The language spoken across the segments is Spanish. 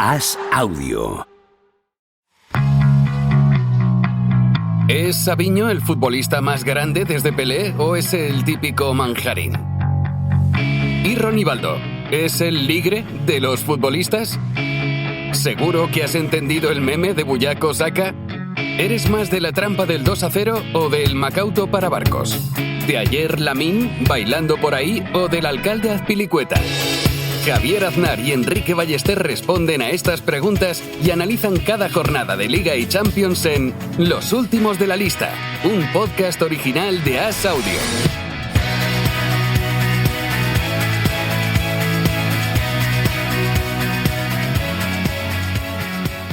As Audio. ¿Es Sabiño el futbolista más grande desde Pelé o es el típico manjarín? ¿Y Ronivaldo es el ligre de los futbolistas? ¿Seguro que has entendido el meme de Buyaco Saka? ¿Eres más de la trampa del 2-0 o del Macauto para barcos? ¿De ayer Lamín bailando por ahí o del alcalde Azpilicueta? Javier Aznar y Enrique Ballester responden a estas preguntas y analizan cada jornada de Liga y Champions en Los Últimos de la Lista, un podcast original de As Audio.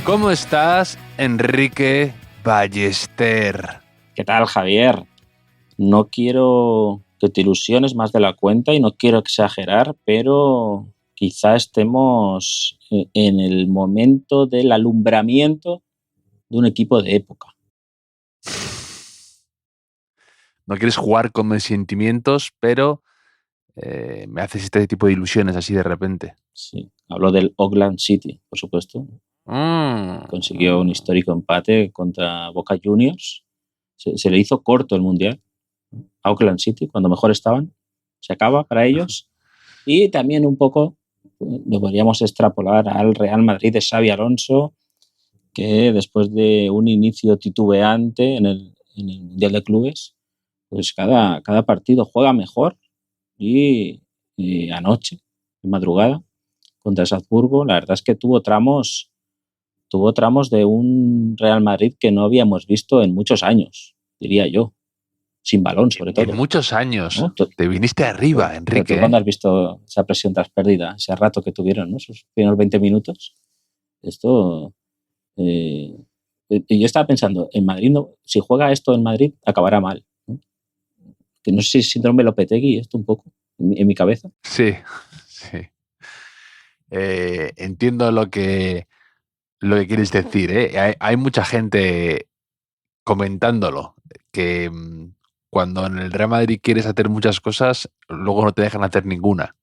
¿Cómo estás, Enrique Ballester? ¿Qué tal, Javier? No quiero que te ilusiones más de la cuenta y no quiero exagerar, pero quizá estemos en el momento del alumbramiento de un equipo de época. No quieres jugar con mis sentimientos, pero me haces este tipo de ilusiones así de repente. Sí, hablo del Auckland City, por supuesto. Consiguió un histórico empate contra Boca Juniors. Se le hizo corto el Mundial. Auckland City, cuando mejor estaban. Se acaba para ellos. Y también un poco lo podríamos extrapolar al Real Madrid de Xabi Alonso, que después de un inicio titubeante en el Mundial de Clubes, pues cada partido juega mejor. Y anoche, en madrugada, contra Salzburgo, la verdad es que tuvo tramos de un Real Madrid que no habíamos visto en muchos años, diría yo. Sin balón, sobre todo. En muchos años. ¿No? Te viniste arriba, Enrique. ¿Tú cuándo has visto esa presión tras pérdida, ese rato que tuvieron, ¿no? Esos primeros 20 minutos? Esto... yo estaba pensando, en Madrid, si juega esto en Madrid, acabará mal, ¿no? Que no sé si es síndrome Lopetegui, esto un poco, en mi cabeza. Sí. Entiendo lo que quieres decir, ¿eh? Hay mucha gente comentándolo, que cuando en el Real Madrid quieres hacer muchas cosas, luego no te dejan hacer ninguna.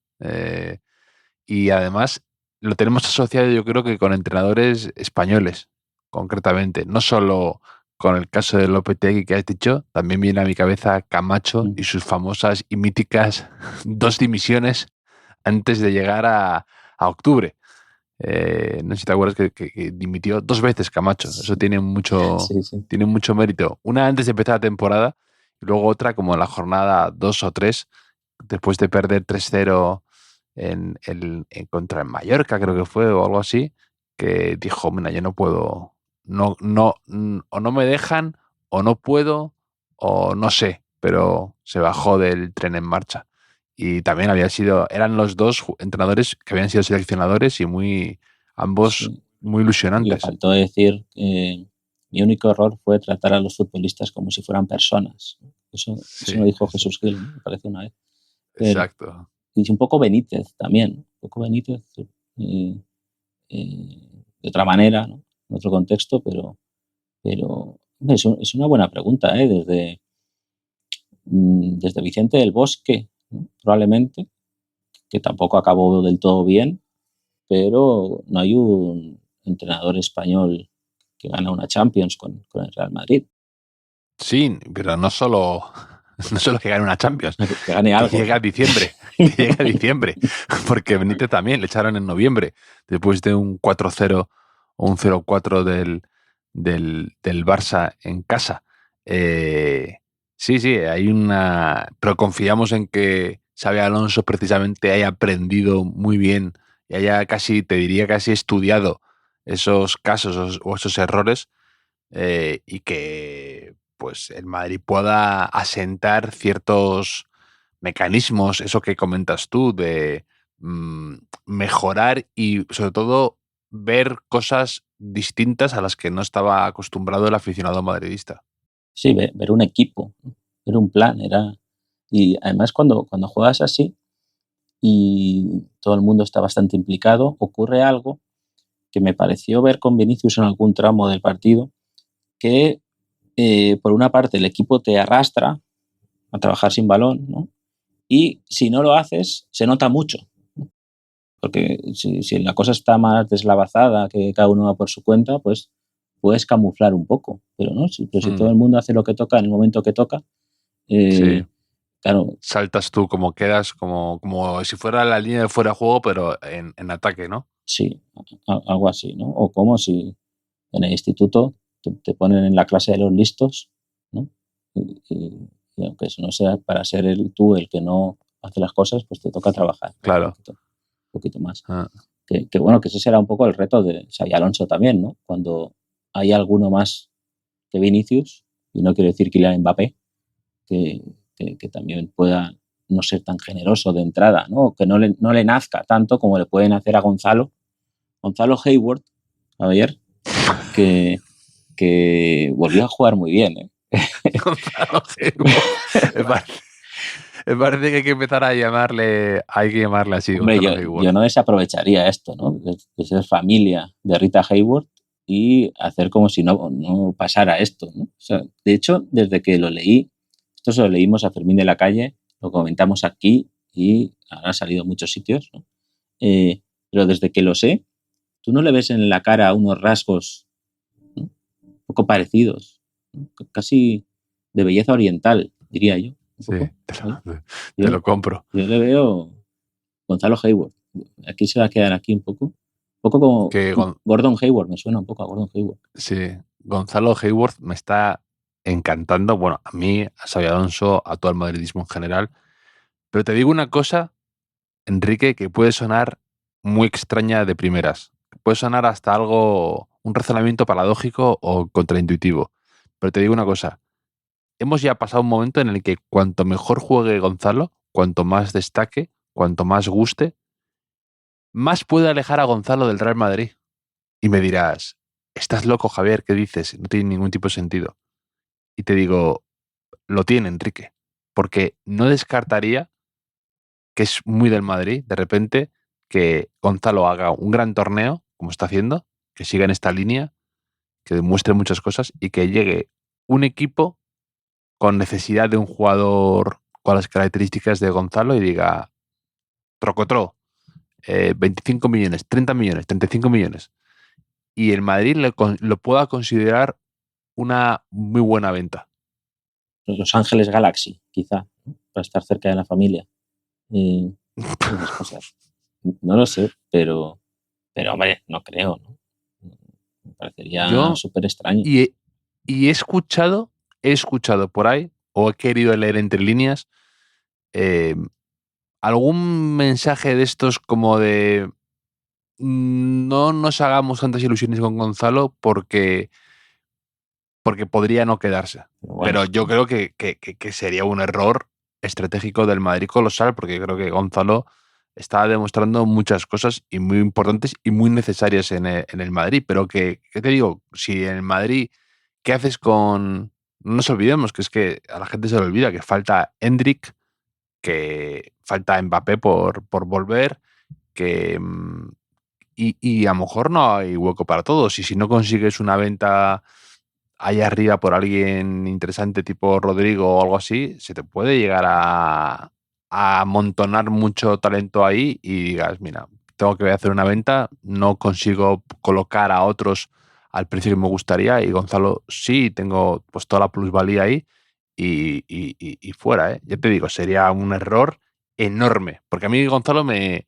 Y además lo tenemos asociado, yo creo, que con entrenadores españoles, concretamente. No solo con el caso de Lopetegui que has dicho, también viene a mi cabeza Camacho y sus famosas y míticas 2 dimisiones antes de llegar a octubre. No sé si te acuerdas que dimitió 2 veces Camacho. Eso tiene mucho, tiene mucho mérito. Una antes de empezar la temporada y luego otra como en la jornada 2 o 3, después de perder 3-0 en contra el Mallorca, creo que fue, o algo así, que dijo, mira, yo no puedo, o no me dejan, o no puedo, o no sé, pero se bajó del tren en marcha. Y también eran los 2 entrenadores que habían sido seleccionadores y ambos muy ilusionantes. Le faltó decir que mi único error fue tratar a los futbolistas como si fueran personas. Eso lo dijo Jesús Gil, ¿no? Me parece, una vez. Exacto. Y un poco Benítez también. Un poco Benítez de otra manera, ¿no? En otro contexto, pero es una buena pregunta, ¿eh? Desde Vicente del Bosque, ¿no? Probablemente, que tampoco acabó del todo bien, pero no hay un entrenador español que gana una Champions con el Real Madrid. Sí, pero no solo que gane una Champions, que gane algo. Que llega a diciembre, porque Benítez también le echaron en noviembre, después de un 4-0 o un 0-4 del Barça en casa. Sí, hay pero confiamos en que Xabi Alonso precisamente haya aprendido muy bien y haya casi estudiado esos casos o esos errores, y que pues el Madrid pueda asentar ciertos mecanismos, eso que comentas tú, de mejorar y sobre todo ver cosas distintas a las que no estaba acostumbrado el aficionado madridista. Sí, ver un equipo, ver un plan. Y además cuando juegas así y todo el mundo está bastante implicado, ocurre algo que me pareció ver con Vinicius en algún tramo del partido, que por una parte el equipo te arrastra a trabajar sin balón, ¿no? Y si no lo haces, se nota mucho, ¿no? Porque si la cosa está más deslavazada, que cada uno va por su cuenta, pues puedes camuflar un poco. Pero no, si todo el mundo hace lo que toca en el momento que toca, Sí. claro. Saltas tú, como quedas, como si fuera la línea de fuera de juego, pero en ataque, ¿no? Sí, algo así, ¿no? O como si en el instituto te ponen en la clase de los listos, ¿no? Y aunque eso no sea para ser tú el que no hace las cosas, pues te toca trabajar. Claro. Un poquito más. Que bueno, que ese será un poco el reto de Xabi Alonso también, ¿no? Cuando hay alguno más que Vinicius, y no quiero decir Kylian Mbappé, que también pueda no ser tan generoso de entrada, ¿no? Que no le nazca tanto como le pueden hacer a Gonzalo Hayward, ayer, que volvió a jugar muy bien, ¿eh? Gonzalo Hayward. Me parece que hay que empezar a llamarle así. Hombre, yo no desaprovecharía esto, ¿no? De ser familia de Rita Hayward y hacer como si no pasara esto, ¿no? O sea, de hecho, desde que lo leí, esto se lo leímos a Fermín de la Calle, lo comentamos aquí y ahora ha salido en muchos sitios, ¿no? Pero desde que lo sé, tú no le ves en la cara unos rasgos, ¿no?, un poco parecidos, ¿no?, casi de belleza oriental, diría yo. Sí, te lo compro. Yo le veo Gonzalo Hayward. Aquí se va a quedar aquí un poco como Gordon Hayward, me suena un poco a Gordon Hayward. Sí, Gonzalo Hayward me está encantando. Bueno, a mí, a Xabi Alonso, a todo el madridismo en general. Pero te digo una cosa, Enrique, que puede sonar muy extraña de primeras. Puede sonar hasta un razonamiento paradójico o contraintuitivo. Pero te digo una cosa, hemos ya pasado un momento en el que cuanto mejor juegue Gonzalo, cuanto más destaque, cuanto más guste, más puede alejar a Gonzalo del Real Madrid. Y me dirás, estás loco, Javier, ¿qué dices? No tiene ningún tipo de sentido. Y te digo, lo tiene, Enrique, porque no descartaría, que es muy del Madrid, de repente, que Gonzalo haga un gran torneo, como está haciendo, que siga en esta línea, que demuestre muchas cosas y que llegue un equipo con necesidad de un jugador con las características de Gonzalo y diga, trocotro, 25 millones, 30 millones, 35 millones. Y el Madrid lo pueda considerar una muy buena venta. Los Ángeles Galaxy, quizá, ¿no?, para estar cerca de la familia. Esas cosas. No lo sé, pero hombre, no creo, ¿no? Me parecería súper extraño. Y he escuchado por ahí, o he querido leer entre líneas, algún mensaje de estos como de no nos hagamos tantas ilusiones con Gonzalo porque podría no quedarse. Pero yo creo que sería un error estratégico del Madrid colosal, porque creo que Gonzalo está demostrando muchas cosas y muy importantes y muy necesarias en el Madrid. Pero ¿qué te digo? Si en el Madrid, ¿qué haces con...? No nos olvidemos que es que a la gente se le olvida que falta Endrick, que falta Mbappé por volver, que... Y a lo mejor no hay hueco para todos. Y si no consigues una venta allá arriba por alguien interesante tipo Rodrigo o algo así, se te puede llegar a amontonar mucho talento ahí y digas, mira, tengo que hacer una venta, no consigo colocar a otros al precio que me gustaría y Gonzalo sí, tengo pues toda la plusvalía ahí y fuera, ¿eh? Ya te digo, sería un error enorme, porque a mí Gonzalo me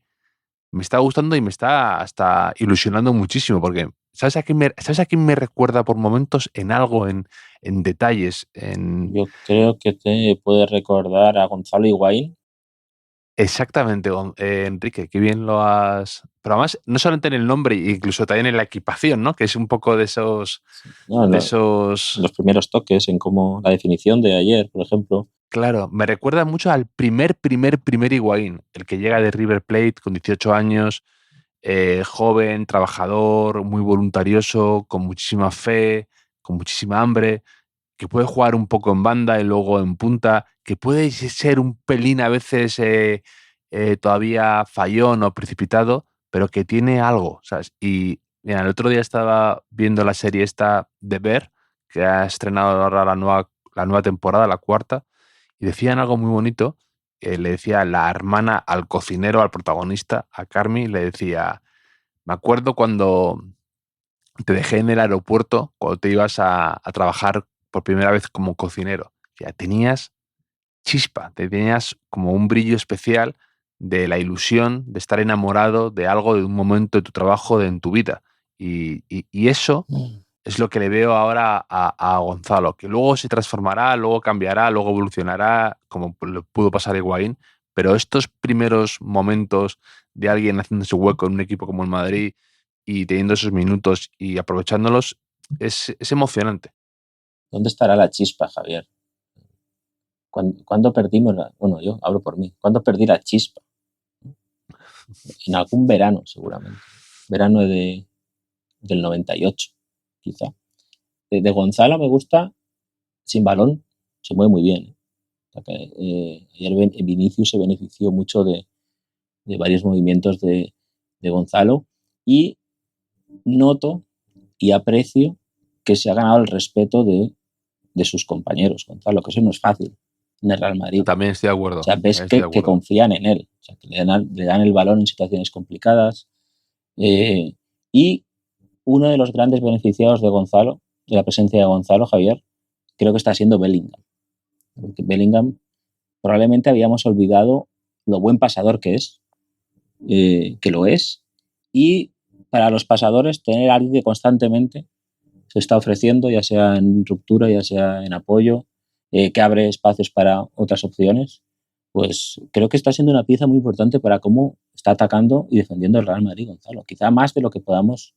está gustando y me está hasta ilusionando muchísimo, porque ¿sabes a quién me recuerda por momentos en algo, en detalles? Yo creo que te puede recordar a Gonzalo Higuaín. Exactamente, Enrique, qué bien lo has... Pero además, no solamente en el nombre, incluso también en la equipación, ¿no? Que es un poco de esos... Los primeros toques en cómo la definición de ayer, por ejemplo. Claro, me recuerda mucho al primer Higuaín, el que llega de River Plate con 18 años, joven, trabajador, muy voluntarioso, con muchísima fe, con muchísima hambre, que puede jugar un poco en banda y luego en punta, que puede ser un pelín a veces todavía fallón o precipitado, pero que tiene algo, ¿sabes? Y mira, el otro día estaba viendo la serie esta de Bear, que ha estrenado ahora la nueva temporada, la cuarta, y decían algo muy bonito, le decía la hermana al cocinero, al protagonista, a Carmi, le decía, me acuerdo cuando te dejé en el aeropuerto, cuando te ibas a trabajar por primera vez como cocinero. Ya tenías chispa, tenías como un brillo especial de la ilusión de estar enamorado de algo, de un momento de tu trabajo, en tu vida. Y eso es lo que le veo ahora a Gonzalo, que luego se transformará, luego cambiará, luego evolucionará, como le pudo pasar a Higuaín, pero estos primeros momentos de alguien haciendo su hueco en un equipo como el Madrid y teniendo esos minutos y aprovechándolos es emocionante. ¿Dónde estará la chispa, Javier? ¿Cuándo perdimos Bueno, yo hablo por mí. ¿Cuándo perdí la chispa? En algún verano, seguramente. Verano del 98, quizá. De Gonzalo me gusta sin balón, se mueve muy bien. O sea que, ayer Vinicius se benefició mucho de varios movimientos de Gonzalo y noto y aprecio que se ha ganado el respeto de sus compañeros, Gonzalo, que eso no es fácil en el Real Madrid. También estoy de acuerdo. O sea, ves que confían en él, o sea, que le dan el balón en situaciones complicadas. Y uno de los grandes beneficiados de Gonzalo, de la presencia de Gonzalo, Javier, creo que está siendo Bellingham. Porque Bellingham probablemente habíamos olvidado lo buen pasador que es, que lo es, y para los pasadores tener a alguien que constantemente se está ofreciendo, ya sea en ruptura, ya sea en apoyo, que abre espacios para otras opciones, pues creo que está siendo una pieza muy importante para cómo está atacando y defendiendo el Real Madrid, Gonzalo. Quizá más de lo que podamos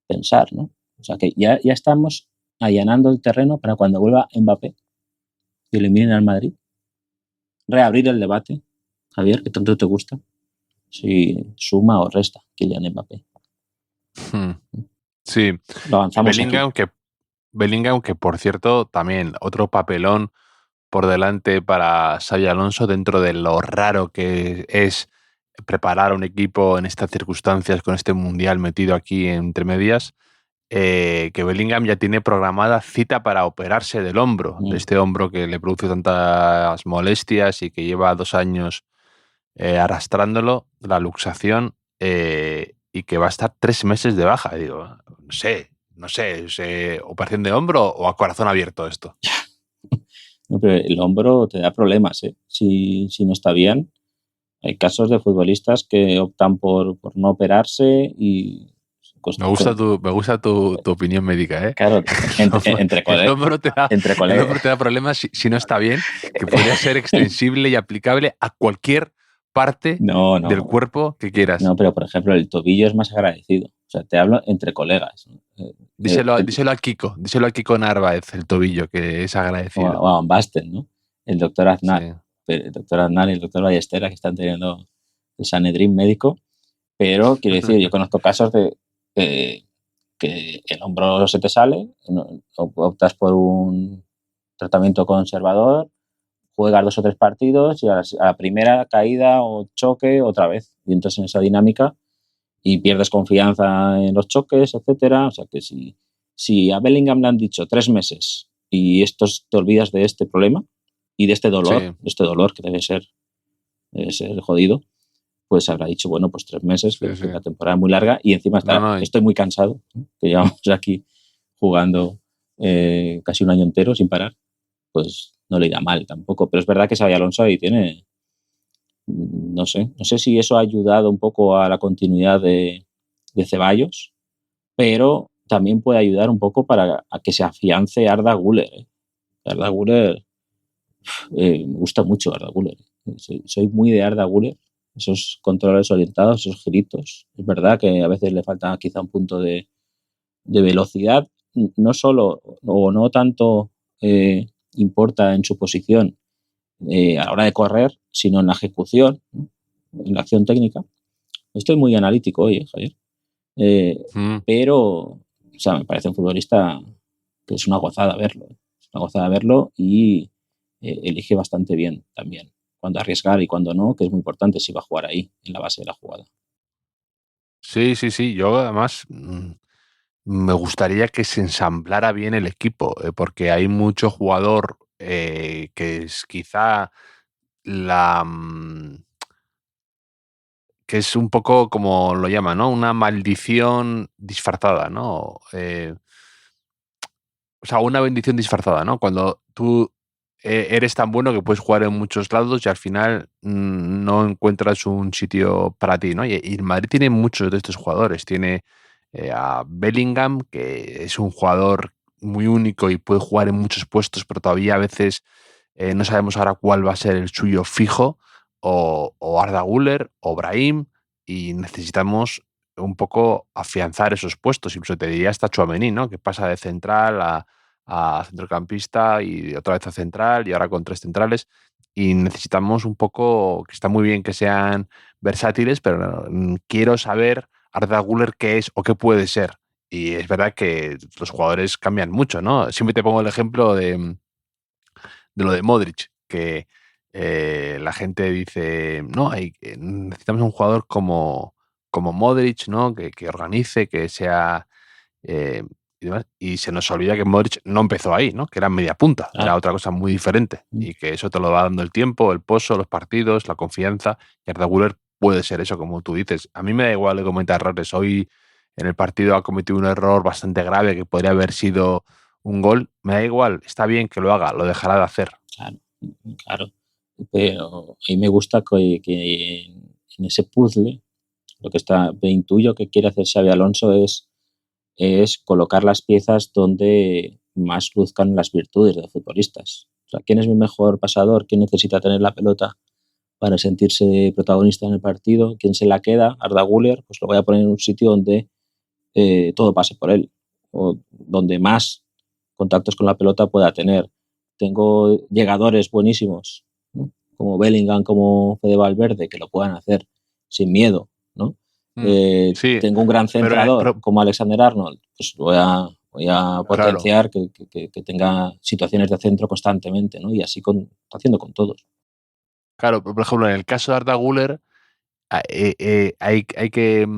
pensar, ¿no? O sea que ya estamos allanando el terreno para cuando vuelva Mbappé y eliminen al Madrid. Reabrir el debate, Javier, que tanto te gusta, si suma o resta Kylian Mbappé. Sí. Lo avanzamos Bellingham, que por cierto, también otro papelón por delante para Xabi Alonso dentro de lo raro que es preparar un equipo en estas circunstancias con este mundial metido aquí entre medias, que Bellingham ya tiene programada cita para operarse del hombro, de este hombro que le produce tantas molestias y que lleva 2 años arrastrándolo, la luxación, y que va a estar 3 meses de baja. Digo, no sé, ¿es operación de hombro o a corazón abierto esto? No, pero el hombro te da problemas, ¿eh? Si no está bien. Hay casos de futbolistas que optan por no operarse y... Me gusta tu opinión médica, ¿eh? Claro, entre colegas. El hombro te da problemas si no está bien, que podría ser extensible y aplicable a cualquier parte del cuerpo que quieras. No, pero por ejemplo, el tobillo es más agradecido. O sea, te hablo entre colegas, ¿no? Díselo a Kiko Narváez, el tobillo, que es agradecido. O a Van Basten, ¿no? El doctor Aznar. Sí. El doctor Aznar y el doctor Ballestera, que están teniendo el Sanedrín médico. Pero, quiero decir, yo conozco casos de que el hombro se te sale, optas por un tratamiento conservador, juegas 2 o 3 partidos y a la primera caída o choque otra vez. Y entras en esa dinámica y pierdes confianza en los choques, etcétera. O sea que si a Bellingham le han dicho 3 meses y te olvidas de este problema y de este dolor que debe ser jodido, pues habrá dicho, bueno, pues 3 meses, que la temporada es muy larga y encima estoy muy cansado, ¿no? Que llevamos aquí jugando casi un año entero sin parar, pues no le irá mal tampoco. Pero es verdad que Xabi Alonso ahí tiene, no sé si eso ha ayudado un poco a la continuidad de Ceballos, pero también puede ayudar un poco a que se afiance Arda Güler, ¿eh? Arda Güler, me gusta mucho Arda Güler. Soy muy de Arda Güler. Esos controles orientados, esos gritos. Es verdad que a veces le falta quizá un punto de velocidad. No solo o no tanto importa en su posición a la hora de correr, sino en la ejecución, ¿no? En la acción técnica. Estoy muy analítico hoy, Javier. Pero, o sea, me parece un futbolista que es una gozada verlo. Es una gozada verlo y elige bastante bien también cuándo arriesgar y cuándo no, que es muy importante si va a jugar ahí, en la base de la jugada. Sí. Yo además me gustaría que se ensamblara bien el equipo, porque hay mucho jugador que quizá que es un poco como lo llaman, ¿no? Una maldición disfrazada, ¿no? O sea, una bendición disfrazada, ¿no? Cuando tú eres tan bueno que puedes jugar en muchos lados y al final no encuentras un sitio para ti, ¿no? Y el Madrid tiene muchos de estos jugadores. Tiene a Bellingham, que es un jugador muy único y puede jugar en muchos puestos, pero todavía a veces no sabemos ahora cuál va a ser el suyo fijo, o Arda Güler, o Brahim, y necesitamos un poco afianzar esos puestos. Incluso te diría hasta Tchouaméni, ¿no? Que pasa de central a centrocampista y otra vez a central y ahora con 3 centrales. Y necesitamos un poco, que está muy bien que sean versátiles, pero quiero saber Arda Güler qué es o qué puede ser. Y es verdad que los jugadores cambian mucho, ¿no? Siempre te pongo el ejemplo de lo de Modric, que la gente dice, no, necesitamos un jugador como Modric, ¿no? Que organice, que sea y demás. Y se nos olvida que Modric no empezó ahí, ¿no? Que era media punta, era otra cosa muy diferente. Y que eso te lo va dando el tiempo, el pozo, los partidos, la confianza. Y Arda Güler puede ser eso, como tú dices. A mí me da igual de cometer errores. Hoy en el partido ha cometido un error bastante grave que podría haber sido un gol. Me da igual, está bien que lo haga, lo dejará de hacer. Claro. Pero a mí me gusta que en ese puzzle lo que intuyo que quiere hacer Xabi Alonso es colocar las piezas donde más luzcan las virtudes de los futbolistas. O sea, ¿quién es mi mejor pasador? ¿Quién necesita tener la pelota para sentirse protagonista en el partido? ¿Quién se la queda? Arda Güler, pues lo voy a poner en un sitio donde todo pase por él, o donde más contactos con la pelota pueda tener. Tengo llegadores buenísimos, ¿no? Como Bellingham, como Fede Valverde, que lo puedan hacer sin miedo, ¿no? Sí, tengo un gran centrador como Alexander Arnold, pues voy a potenciar que tenga situaciones de centro constantemente, ¿no? Y así está haciendo con todos. Claro, por ejemplo, en el caso de Arda Güler hay que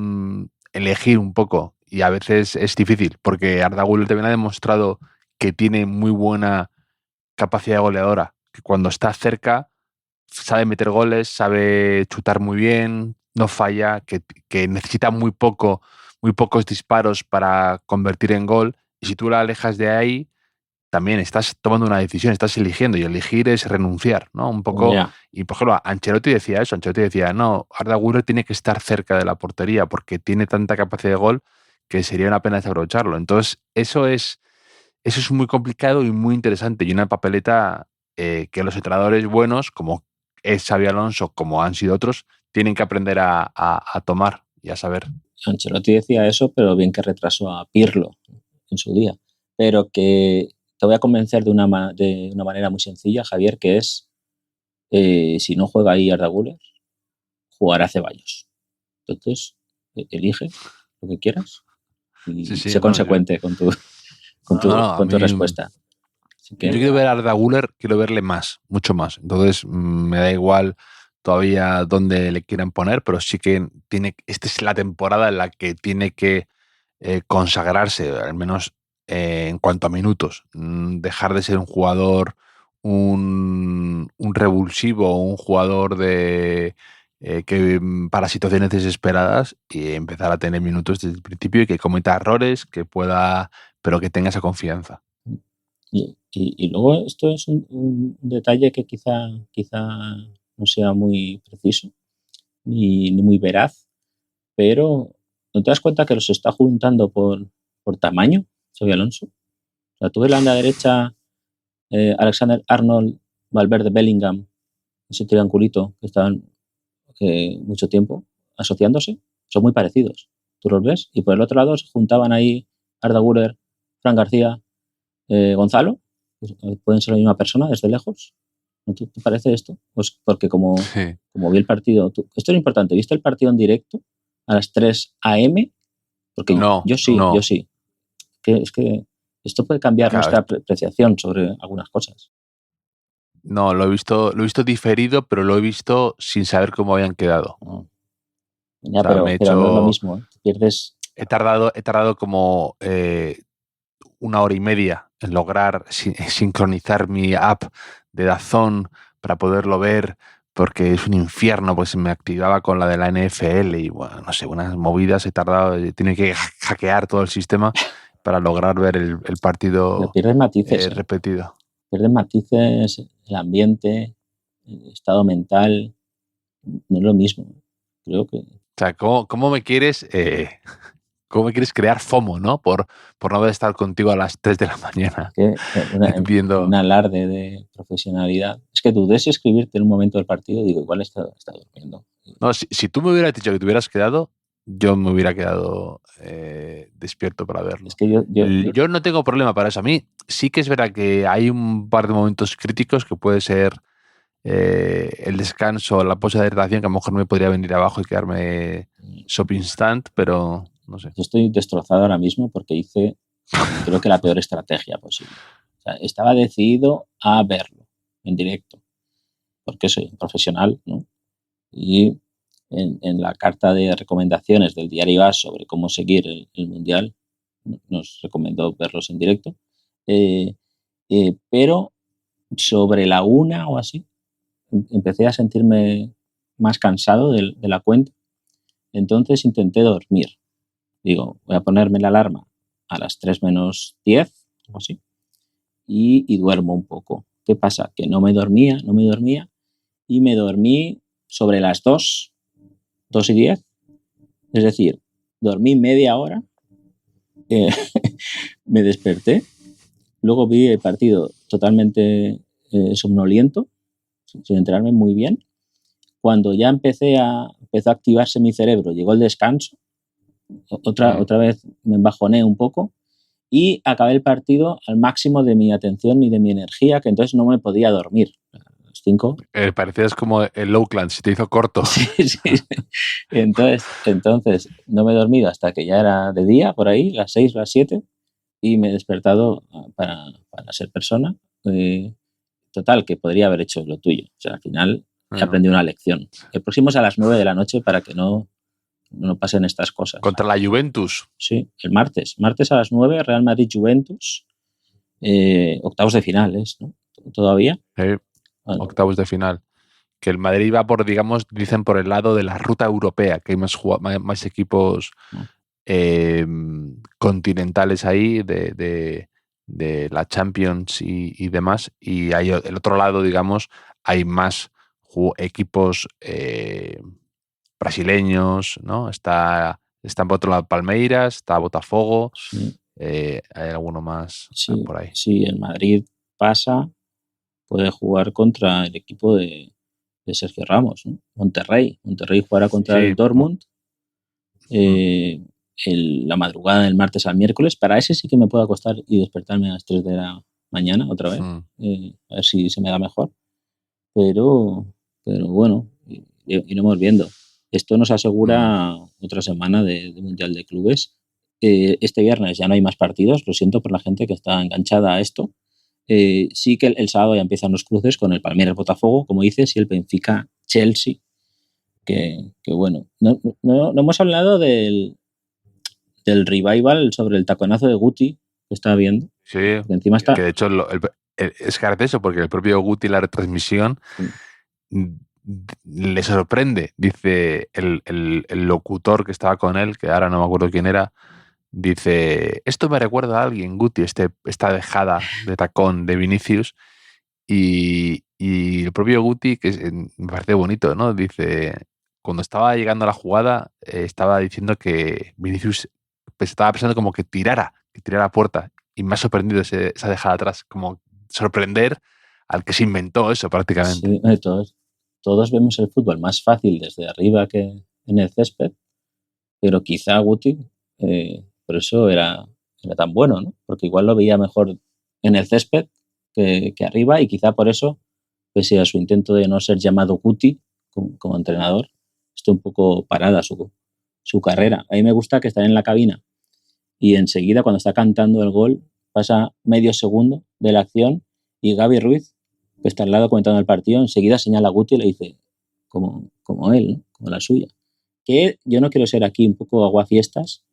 elegir un poco y a veces es difícil porque Arda Güler también ha demostrado que tiene muy buena capacidad goleadora, que cuando está cerca sabe meter goles, sabe chutar muy bien, no falla, que necesita muy pocos disparos para convertir en gol, y si tú la alejas de ahí, también estás tomando una decisión, estás eligiendo, y elegir es renunciar, ¿no? Un poco. Yeah. Y por ejemplo, Ancelotti decía eso, no, Arda Güler tiene que estar cerca de la portería porque tiene tanta capacidad de gol que sería una pena desaprovecharlo. Entonces, eso es muy complicado y muy interesante, y una papeleta que los entrenadores buenos, como es Xabi Alonso, como han sido otros, tienen que aprender a tomar y a saber. Ancelotti decía eso, pero bien que retrasó a Pirlo en su día. Pero que te voy a convencer de una manera muy sencilla, Javier, que es, si no juega ahí Arda Güler, jugará Ceballos. Entonces, elige lo que quieras y sé consecuente con tu respuesta. Que, yo quiero ver a Arda Güler, quiero verle más, mucho más. Entonces, me da igual todavía dónde le quieran poner, pero sí que esta es la temporada en la que tiene que consagrarse, al menos en cuanto a minutos. Dejar de ser un jugador, un revulsivo, un jugador que para situaciones desesperadas, y empezar a tener minutos desde el principio y que cometa errores, que pueda, pero que tenga esa confianza. Y luego esto es un detalle que quizá no sea muy preciso ni muy veraz, pero ¿no te das cuenta que los está juntando por tamaño, Xabi Alonso? O sea, tú ves la banda derecha, Alexander Arnold, Valverde, Bellingham, ese triangulito que estaban mucho tiempo asociándose, son muy parecidos. Tú los ves y por el otro lado se juntaban ahí Arda Güler, Fran García, Gonzalo, pueden ser la misma persona desde lejos. ¿No te parece esto? Pues porque como vi el partido, esto es importante, ¿viste el partido en directo a las 3 a.m.? Porque yo sí. Es que esto puede cambiar nuestra apreciación sobre algunas cosas. No, lo he visto diferido, pero lo he visto sin saber cómo habían quedado. Ya, pero no es lo mismo, ¿eh? Pierdes. He tardado como 1 hora y media en lograr sincronizar mi app de DAZN para poderlo ver, porque es un infierno, pues me activaba con la de la NFL y bueno, no sé, unas movidas, he tardado, tiene que hackear todo el sistema para lograr ver el partido. Pero pierdes matices, repetido. Pierdes matices, el ambiente, el estado mental, no es lo mismo. Creo que... O sea, ¿cómo me quieres... ¿Cómo me quieres crear FOMO, no? Por no haber estado contigo a las 3 de la mañana. Viendo un alarde de profesionalidad. Es que dudé si escribirte en un momento del partido, digo, igual está durmiendo. No, si tú me hubieras dicho que te hubieras quedado, yo me hubiera quedado despierto para verlo. Es que yo no tengo problema para eso. A mí sí que es verdad que hay un par de momentos críticos que puede ser el descanso, la pausa de hidratación, que a lo mejor me podría venir abajo y quedarme shop instant, pero no sé. Yo estoy destrozado ahora mismo porque hice, creo que la peor estrategia posible. O sea, estaba decidido a verlo en directo, porque soy un profesional, ¿no? Y en la carta de recomendaciones del diario AS sobre cómo seguir el Mundial, nos recomendó verlos en directo. Pero sobre la 1 o así, empecé a sentirme más cansado de la cuenta. Entonces intenté dormir. Digo, voy a ponerme la alarma a las 3 menos 10 o así y duermo un poco. ¿Qué pasa? Que no me dormía y me dormí sobre las 2:10. Es decir, dormí media hora, me desperté, luego vi el partido totalmente somnoliento, sin enterarme muy bien. Cuando ya empezó a activarse mi cerebro, llegó el descanso, otra vez me embajoné un poco y acabé el partido al máximo de mi atención y de mi energía, que entonces no me podía dormir. 5. Parecías como el Oakland, si te hizo corto. Sí. Entonces no me he dormido hasta que ya era de día, por ahí, las 6, las 7, y me he despertado para ser persona. Total, que podría haber hecho lo tuyo. O sea, al final he aprendido una lección. El próximo es a las 9 de la noche para que no pasen estas cosas. Contra la Juventus. Sí, el martes. Martes a las 9, Real Madrid-Juventus. Octavos de finales, ¿no? Todavía. Octavos de final. Que el Madrid va por, digamos, dicen por el lado de la ruta europea, que hay más equipos continentales ahí de la Champions y demás. Y hay el otro lado, digamos, hay más equipos brasileños, ¿no? Está por otro lado Palmeiras, está Botafogo, sí. Hay alguno más por ahí. Sí, el Madrid pasa, puede jugar contra el equipo de Sergio Ramos, ¿no? Monterrey jugará contra el Dortmund la madrugada del martes al miércoles. Para ese sí que me puede acostar y despertarme a las 3 de la mañana otra vez, a ver si se me da mejor. Pero bueno, iremos viendo. Esto nos asegura otra semana de Mundial de Clubes. Este viernes ya no hay más partidos, lo siento por la gente que está enganchada a esto. Sí que el sábado ya empiezan los cruces con el Palmeiras-Botafogo, como dices, y el Benfica-Chelsea, que bueno. No hemos hablado del revival sobre el taconazo de Guti que estaba viendo. Sí, que encima está... que de hecho es gracioso porque el propio Guti en la retransmisión le sorprende, dice el locutor que estaba con él, que ahora no me acuerdo quién era, dice, esto me recuerda a alguien, Guti, esta dejada de tacón de Vinicius, y el propio Guti, que me parece bonito, ¿no? Dice, cuando estaba llegando a la jugada, estaba diciendo que Vinicius estaba pensando como que tirara a puerta, y me ha sorprendido esa dejada atrás, como sorprender al que se inventó eso prácticamente. Sí, todos vemos el fútbol más fácil desde arriba que en el césped, pero quizá Guti por eso era tan bueno, ¿no? Porque igual lo veía mejor en el césped que arriba, y quizá por eso, pese a su intento de no ser llamado Guti como entrenador, esté un poco parada su carrera. A mí me gusta que está en la cabina y enseguida, cuando está cantando el gol, pasa medio segundo de la acción y Gaby Ruiz, que está al lado comentando el partido, enseguida señala a Guti y le dice como él, ¿no? Como la suya. Que yo no quiero ser aquí un poco aguafiestas,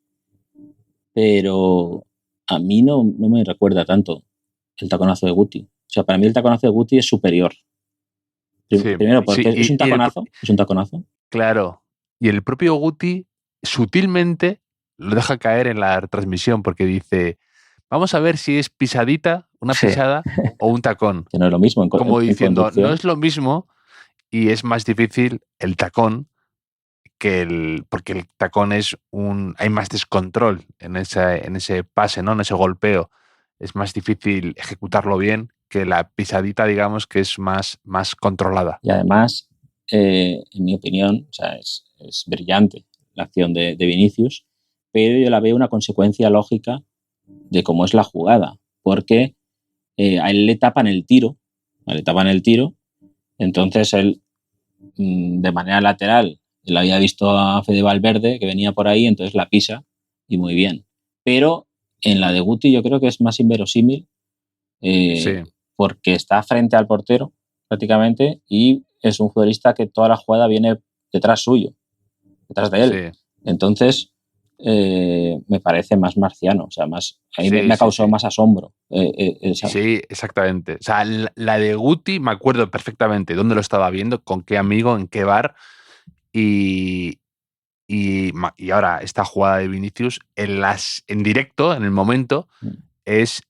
pero a mí no me recuerda tanto el taconazo de Guti. O sea, para mí el taconazo de Guti es superior. Primero, porque es un taconazo. Es un taconazo. Claro. Y el propio Guti sutilmente lo deja caer en la transmisión porque dice, vamos a ver si es pisadita, una pisada o un tacón. Que no es lo mismo. Como diciendo, no es lo mismo y es más difícil el tacón porque el tacón hay más descontrol en ese pase, ¿no? En ese golpeo. Es más difícil ejecutarlo bien que la pisadita, digamos, que es más controlada. Y además, en mi opinión, o sea, es brillante la acción de Vinicius, pero yo la veo una consecuencia lógica de cómo es la jugada, porque a él le tapan el tiro, entonces él, de manera lateral, él había visto a Fede Valverde que venía por ahí, entonces la pisa y muy bien. Pero en la de Guti yo creo que es más inverosímil porque está frente al portero prácticamente y es un futbolista que toda la jugada viene detrás suyo, detrás de él. Sí. Entonces me parece más marciano, o sea, a mí me ha causado más asombro. Sí, exactamente. O sea, la de Guti me acuerdo perfectamente dónde lo estaba viendo, con qué amigo, en qué bar. Y ahora esta jugada de Vinicius en directo, en el momento, es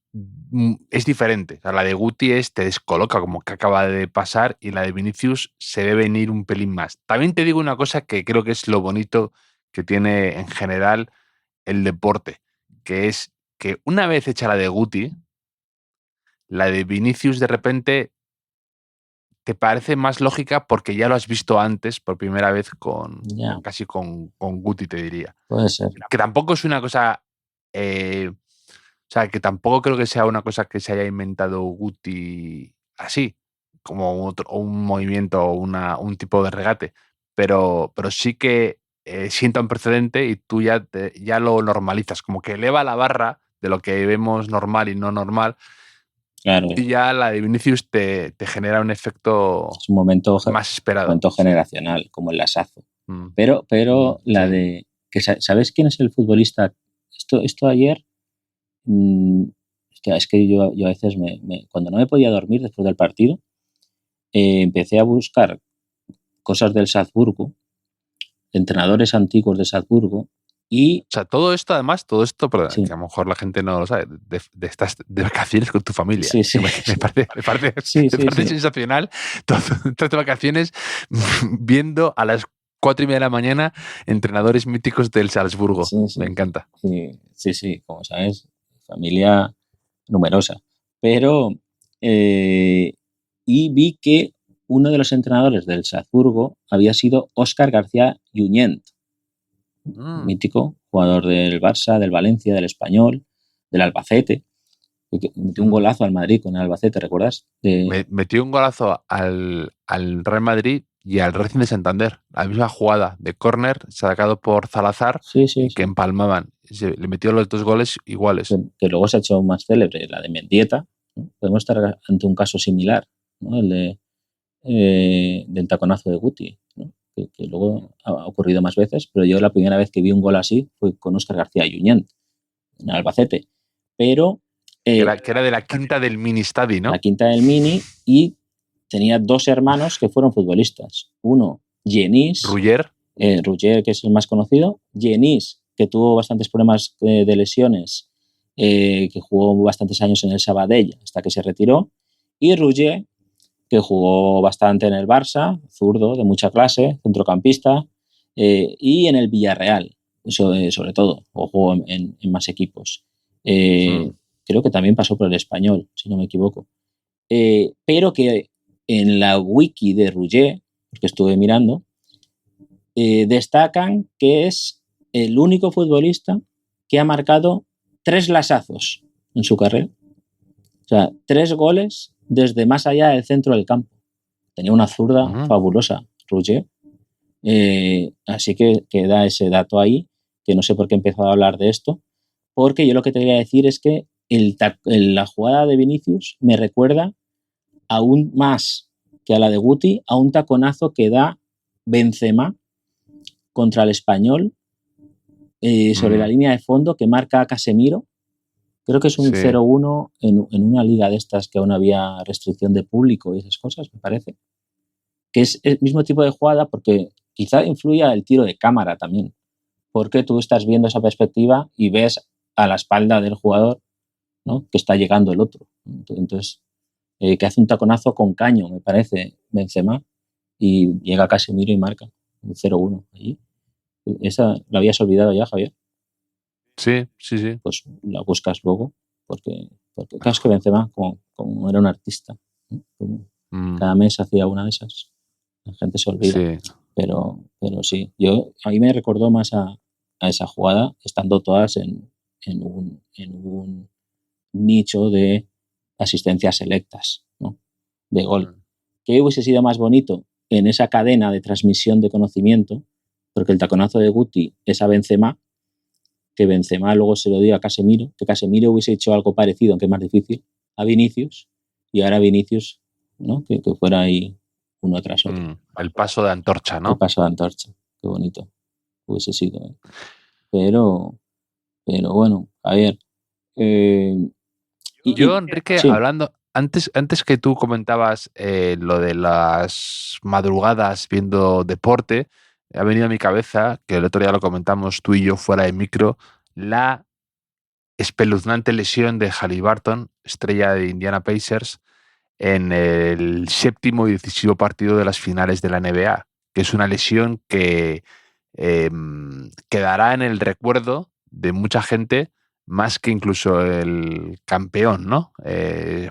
diferente. O sea, la de Guti te descoloca como que acaba de pasar y la de Vinicius se ve venir un pelín más. También te digo una cosa que creo que es lo bonito que tiene en general el deporte, que es que una vez hecha la de Guti, la de Vinicius de repente te parece más lógica porque ya lo has visto antes por primera vez casi con Guti, te diría. Puede ser. Que tampoco es una cosa... o sea, que tampoco creo que sea una cosa que se haya inventado Guti así, como un movimiento o un tipo de regate. Pero sí que sienta un precedente y tú ya lo normalizas, como que eleva la barra de lo que vemos normal y no normal. Claro. Y ya la de Vinicius te genera un efecto es un momento más esperado. Un momento generacional, como el lasazo. Pero la de... ¿Sabes quién es el futbolista? Esto ayer... es que yo a veces, cuando no me podía dormir después del partido, empecé a buscar cosas del Salzburgo, entrenadores antiguos de Salzburgo, y... O sea, todo esto, perdón, que a lo mejor la gente no lo sabe, de estas de vacaciones con tu familia. Sí, sí. Me parece sensacional. Todas de vacaciones viendo a las 4:30 de la mañana entrenadores míticos del Salzburgo. Sí. Me encanta. Sí, como sabes, familia numerosa. Pero, y vi que uno de los entrenadores del Salzburgo había sido Óscar García Junyent, mítico, jugador del Barça, del Valencia, del Español, del Albacete. Metió un golazo al Madrid con el Albacete, ¿recuerdas? Metió un golazo al Real Madrid y al Racing de Santander. La misma jugada de córner sacado por Salazar que empalmaban. Le metió los 2 goles iguales. Que luego se ha hecho más célebre, la de Mendieta. ¿No? Podemos estar ante un caso similar, ¿no? El del taconazo de Guti, ¿no? Que luego ha ocurrido más veces, pero yo la primera vez que vi un gol así fue con Óscar García Junyent en Albacete. Pero... que era de la quinta del Mini Stadi, ¿no? La quinta del Mini, y tenía 2 hermanos que fueron futbolistas. Uno, Genís. Ruller, que es el más conocido. Genís, que tuvo bastantes problemas de lesiones, que jugó bastantes años en el Sabadell hasta que se retiró. Y Ruller, que jugó bastante en el Barça, zurdo, de mucha clase, centrocampista, y en el Villarreal, sobre todo, o jugó en más equipos. Creo que también pasó por el Español, si no me equivoco. Pero que en la wiki de Ruller, porque estuve mirando, destacan que es el único futbolista que ha marcado 3 lasazos en su carrera. O sea, 3 goles desde más allá del centro del campo. Tenía una zurda fabulosa, Ruller. Así que queda ese dato ahí, que no sé por qué he empezado a hablar de esto, porque yo lo que te quería decir es que la jugada de Vinicius me recuerda aún más que a la de Guti, a un taconazo que da Benzema contra el Español sobre la línea de fondo que marca a Casemiro. Creo que es un 0-1 en una liga de estas que aún había restricción de público y esas cosas, me parece. que es el mismo tipo de jugada porque quizá influya el tiro de cámara también, porque tú estás viendo esa perspectiva y ves a la espalda del jugador, ¿no?, que está llegando el otro. Entonces, que hace un taconazo con caño, me parece, Benzema, y llega Casemiro y marca un 0-1 allí. ¿Esa la habías olvidado ya, Javier? Sí. Pues la buscas luego, porque claro, es que Benzema, como era un artista, ¿no? Cada mes hacía una de esas. La gente se olvida. Sí. Pero sí, a mí me recordó más a esa jugada, estando todas en un nicho de asistencias selectas, ¿no?, de gol. ¿Qué hubiese sido más bonito en esa cadena de transmisión de conocimiento? Porque el taconazo de Guti es a Benzema, que Benzema luego se lo dio a Casemiro, que Casemiro hubiese hecho algo parecido, aunque es más difícil, a Vinicius, y ahora Vinicius, ¿no?, que fuera ahí uno tras otro. El paso de antorcha, ¿no? El paso de antorcha, qué bonito hubiese sido. Pero bueno, a ver. Yo, Enrique, sí. hablando, antes que tú comentabas lo de las madrugadas viendo deporte, ha venido a mi cabeza, que el otro día lo comentamos tú y yo fuera de micro, la espeluznante lesión de Haliburton, estrella de Indiana Pacers, en el 7º y decisivo partido de las finales de la NBA, que es una lesión que quedará en el recuerdo de mucha gente más que incluso el campeón, ¿no? Se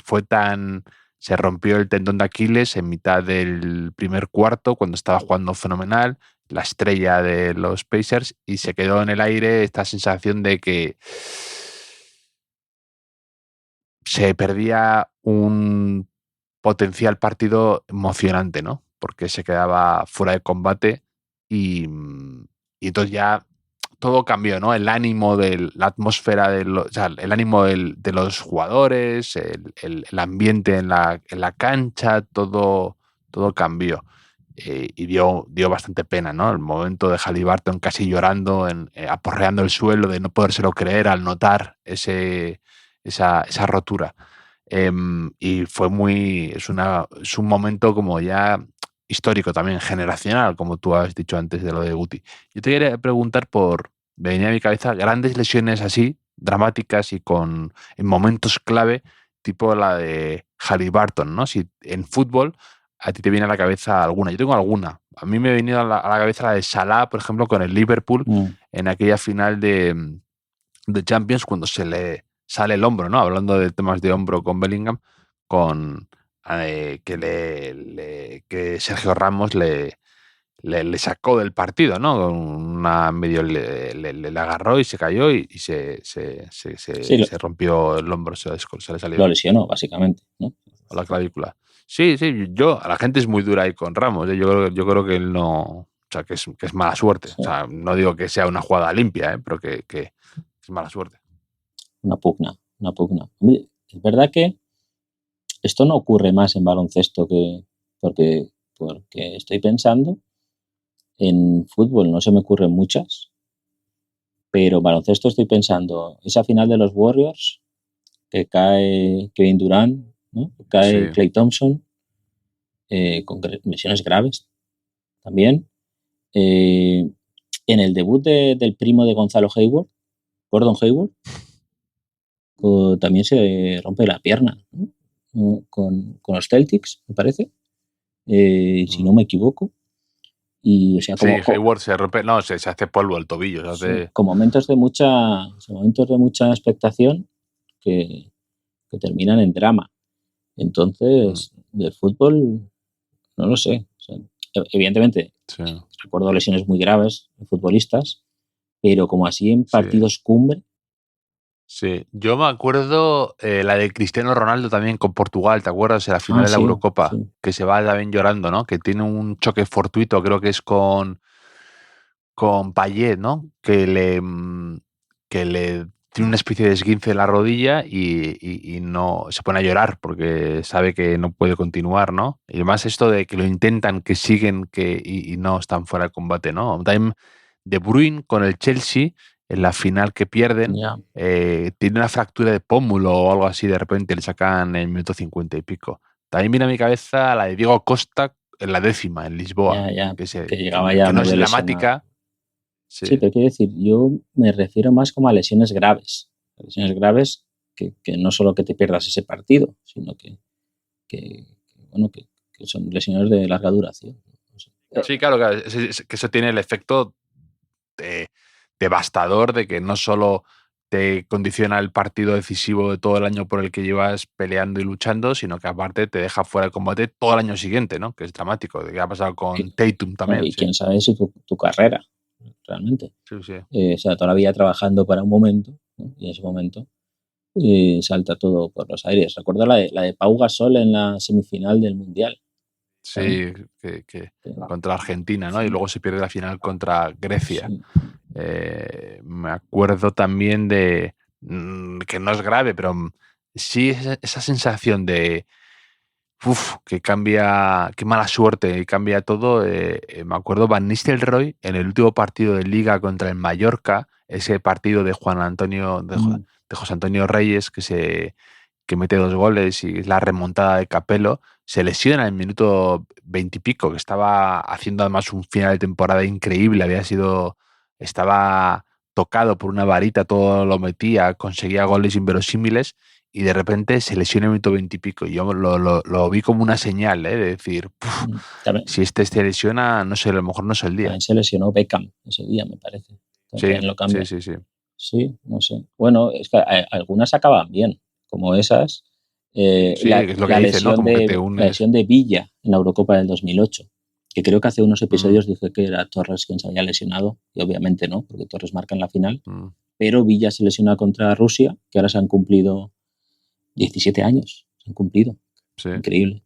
rompió el tendón de Aquiles en mitad del primer cuarto cuando estaba jugando fenomenal, la estrella de los Pacers, y se quedó en el aire esta sensación de que se perdía un potencial partido emocionante, ¿no? Porque se quedaba fuera de combate y entonces ya todo cambió, ¿no? El ánimo la atmósfera, el ánimo de los jugadores, el ambiente en la cancha, todo cambió. Y dio bastante pena, ¿no? El momento de Haliburton casi llorando, aporreando el suelo, de no podérselo creer al notar esa rotura. Y es un momento como ya histórico también, generacional, como tú has dicho antes de lo de Guti. Yo te quería preguntar me venía a mi cabeza grandes lesiones así, dramáticas y en momentos clave, tipo la de Haliburton, ¿no? Si en fútbol a ti te viene a la cabeza alguna. Yo tengo alguna. A mí me ha venido a la cabeza la de Salah, por ejemplo, con el Liverpool, en aquella final de Champions, cuando se le sale el hombro, ¿no? Hablando de temas de hombro con Bellingham, que Sergio Ramos le sacó del partido, ¿no? Con una medio le agarró y se cayó y se rompió el hombro, se le salió. Lo lesionó, básicamente, ¿no? O la clavícula. Sí, la gente es muy dura ahí con Ramos. Yo creo que él no, o sea, que es mala suerte. Sí. O sea, no digo que sea una jugada limpia, pero que es mala suerte. Una pugna. Es verdad que esto no ocurre más en baloncesto porque estoy pensando en fútbol, no se me ocurren muchas, pero en baloncesto estoy pensando esa final de los Warriors que cae Kevin Durant, ¿no? Cae Klay Thompson con lesiones graves también. En el debut del primo de Gonzalo Hayward, Gordon Hayward, también se rompe la pierna, ¿no? Con los Celtics, me parece, si no me equivoco. Y, o sea, Hayward se rompe, se hace polvo el tobillo. Sí, con momentos de mucha expectación que terminan en drama. Entonces, del fútbol, no lo sé. O sea, evidentemente, recuerdo lesiones muy graves de futbolistas, pero como así en partidos cumbre. Sí, yo me acuerdo la de Cristiano Ronaldo también con Portugal, ¿te acuerdas? En la final de la Eurocopa, que se va también llorando, ¿no? Que tiene un choque fortuito, creo que es con Payet, ¿no? Que le tiene una especie de esguince en la rodilla y no se pone a llorar porque sabe que no puede continuar, ¿no? Y además esto de que lo intentan, que siguen y no están fuera de combate, ¿no? También De Bruyne con el Chelsea, en la final que pierden, tiene una fractura de pómulo o algo así, de repente le sacan en el minuto 50 y pico. También viene a mi cabeza la de Diego Costa en la 10ª, en Lisboa. Que llegaba ya que no es dramática. Sí, pero quiero decir, yo me refiero más como a lesiones graves. Lesiones graves que no solo que te pierdas ese partido, sino que son lesiones de larga duración. No sé. Sí, claro, que eso tiene el efecto devastador de que no solo te condiciona el partido decisivo de todo el año por el que llevas peleando y luchando, sino que aparte te deja fuera de combate todo el año siguiente, ¿no? Que es dramático, que ha pasado con Tatum también. Y quién sabe si tu carrera, realmente. Sí. O sea, todavía trabajando para un momento, ¿no? Y en ese momento salta todo por los aires. Recuerdo la de Pau Gasol en la semifinal del Mundial. Sí, que contra Argentina, ¿no? Sí. Y luego se pierde la final contra Grecia. Sí. Me acuerdo también de que no es grave, pero sí esa sensación de que cambia, qué mala suerte, y cambia todo. Me acuerdo Van Nistelrooy en el último partido de Liga contra el Mallorca, ese partido de José Antonio Reyes que mete 2 goles y la remontada de Capello, se lesiona en el minuto 20 y pico, que estaba haciendo además un final de temporada increíble, estaba tocado por una varita, todo lo metía, conseguía goles inverosímiles y de repente se lesiona en el minuto 20 y pico. Yo lo vi como una señal, de decir, si se lesiona, no sé, a lo mejor no es el día. También se lesionó Beckham ese día, me parece. Sí. Sí, no sé. Bueno, es que algunas acaban bien, como esas. Es lo que dice, ¿no? Como que te unes. La lesión de Villa en la Eurocopa del 2008, que creo que hace unos episodios dije que era Torres quien se había lesionado, y obviamente no, porque Torres marca en la final, pero Villa se lesiona contra Rusia, que ahora se han cumplido 17 años, se han cumplido. Sí. Increíble.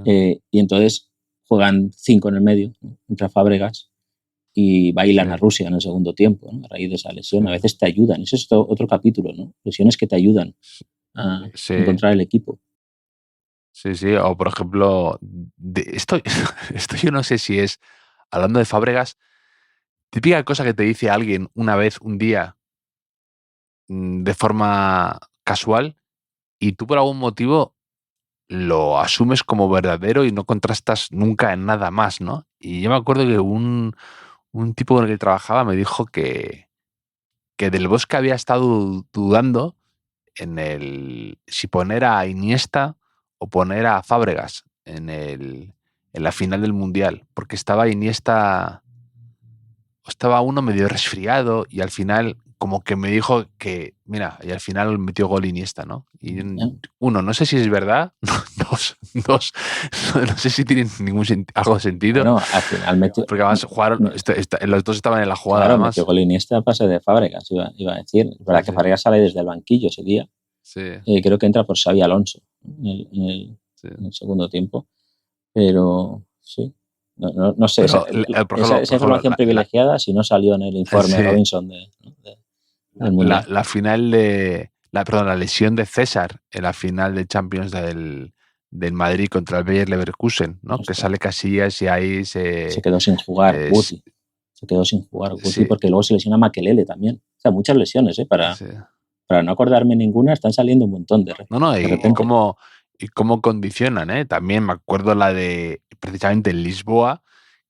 Sí. Y entonces juegan 5 en el medio, ¿no? Contra Fábregas, y bailan a Rusia en el segundo tiempo, ¿no? A raíz de esa lesión. Sí. A veces te ayudan. Ese es otro capítulo, ¿no? Lesiones que te ayudan a encontrar el equipo. Sí. O, por ejemplo, esto yo no sé si es, hablando de Fábregas, típica cosa que te dice alguien una vez, un día, de forma casual, y tú por algún motivo lo asumes como verdadero y no contrastas nunca en nada más, ¿no? Y yo me acuerdo que un tipo con el que trabajaba me dijo que Del Bosque había estado dudando si poner a Iniesta o poner a Fábregas en la final del Mundial, porque estaba Iniesta, estaba uno medio resfriado y al final como que me dijo que, mira, y al final metió gol Iniesta, ¿no? Y uno, no sé si es verdad, dos, no sé si tiene algo de sentido. Bueno, al final metió... Porque además jugaron, los dos estaban en la jugada. Claro, además. Metió gol Iniesta a pase de Fábregas, iba a decir. Es verdad que Fábregas sale desde el banquillo ese día. Sí. Creo que entra por Xavi Alonso en el segundo tiempo. Pero sí. No sé, pero, esa información privilegiada si no salió en el informe Robinson del Mundial. La final la lesión de César en la final de Champions del Madrid contra el Bayer Leverkusen, ¿no? Que sale Casillas y ahí se quedó sin jugar Guti. Se quedó sin jugar Guti porque luego se lesiona Makelele también. O sea, muchas lesiones, para no acordarme ninguna, están saliendo un montón de y cómo condicionan, También me acuerdo la de precisamente en Lisboa,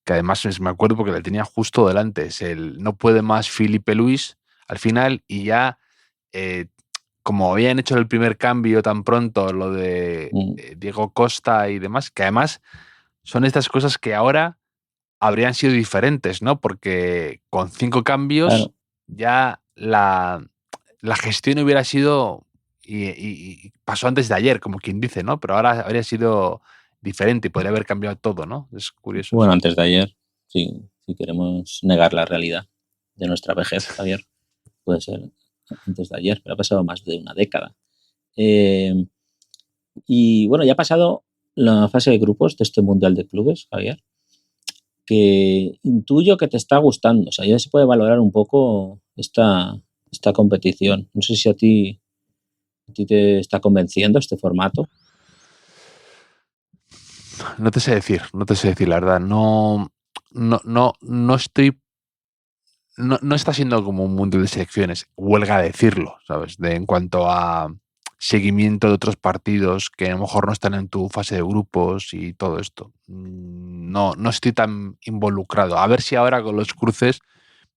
que además me acuerdo porque la tenía justo delante, es no puede más Filipe Luis al final, y ya como habían hecho el primer cambio tan pronto, lo de Diego Costa y demás, que además son estas cosas que ahora habrían sido diferentes, ¿no? Porque con 5 cambios ya la gestión hubiera sido y pasó antes de ayer, como quien dice, ¿no? Pero ahora habría sido diferente y podría haber cambiado todo, ¿no? Es curioso. Bueno, antes de ayer, si queremos negar la realidad de nuestra vejez, Javier, puede ser antes de ayer, pero ha pasado más de una década. Y bueno, ya ha pasado la fase de grupos de este Mundial de Clubes, Javier, que intuyo que te está gustando. O sea, ya se puede valorar un poco esta competición. No sé si a ti te está convenciendo este formato. No te sé decir, la verdad. No estoy. No está siendo como un mundial de selecciones, huelga decirlo, ¿sabes? En cuanto a seguimiento de otros partidos que a lo mejor no están en tu fase de grupos y todo esto. No estoy tan involucrado. A ver si ahora con los cruces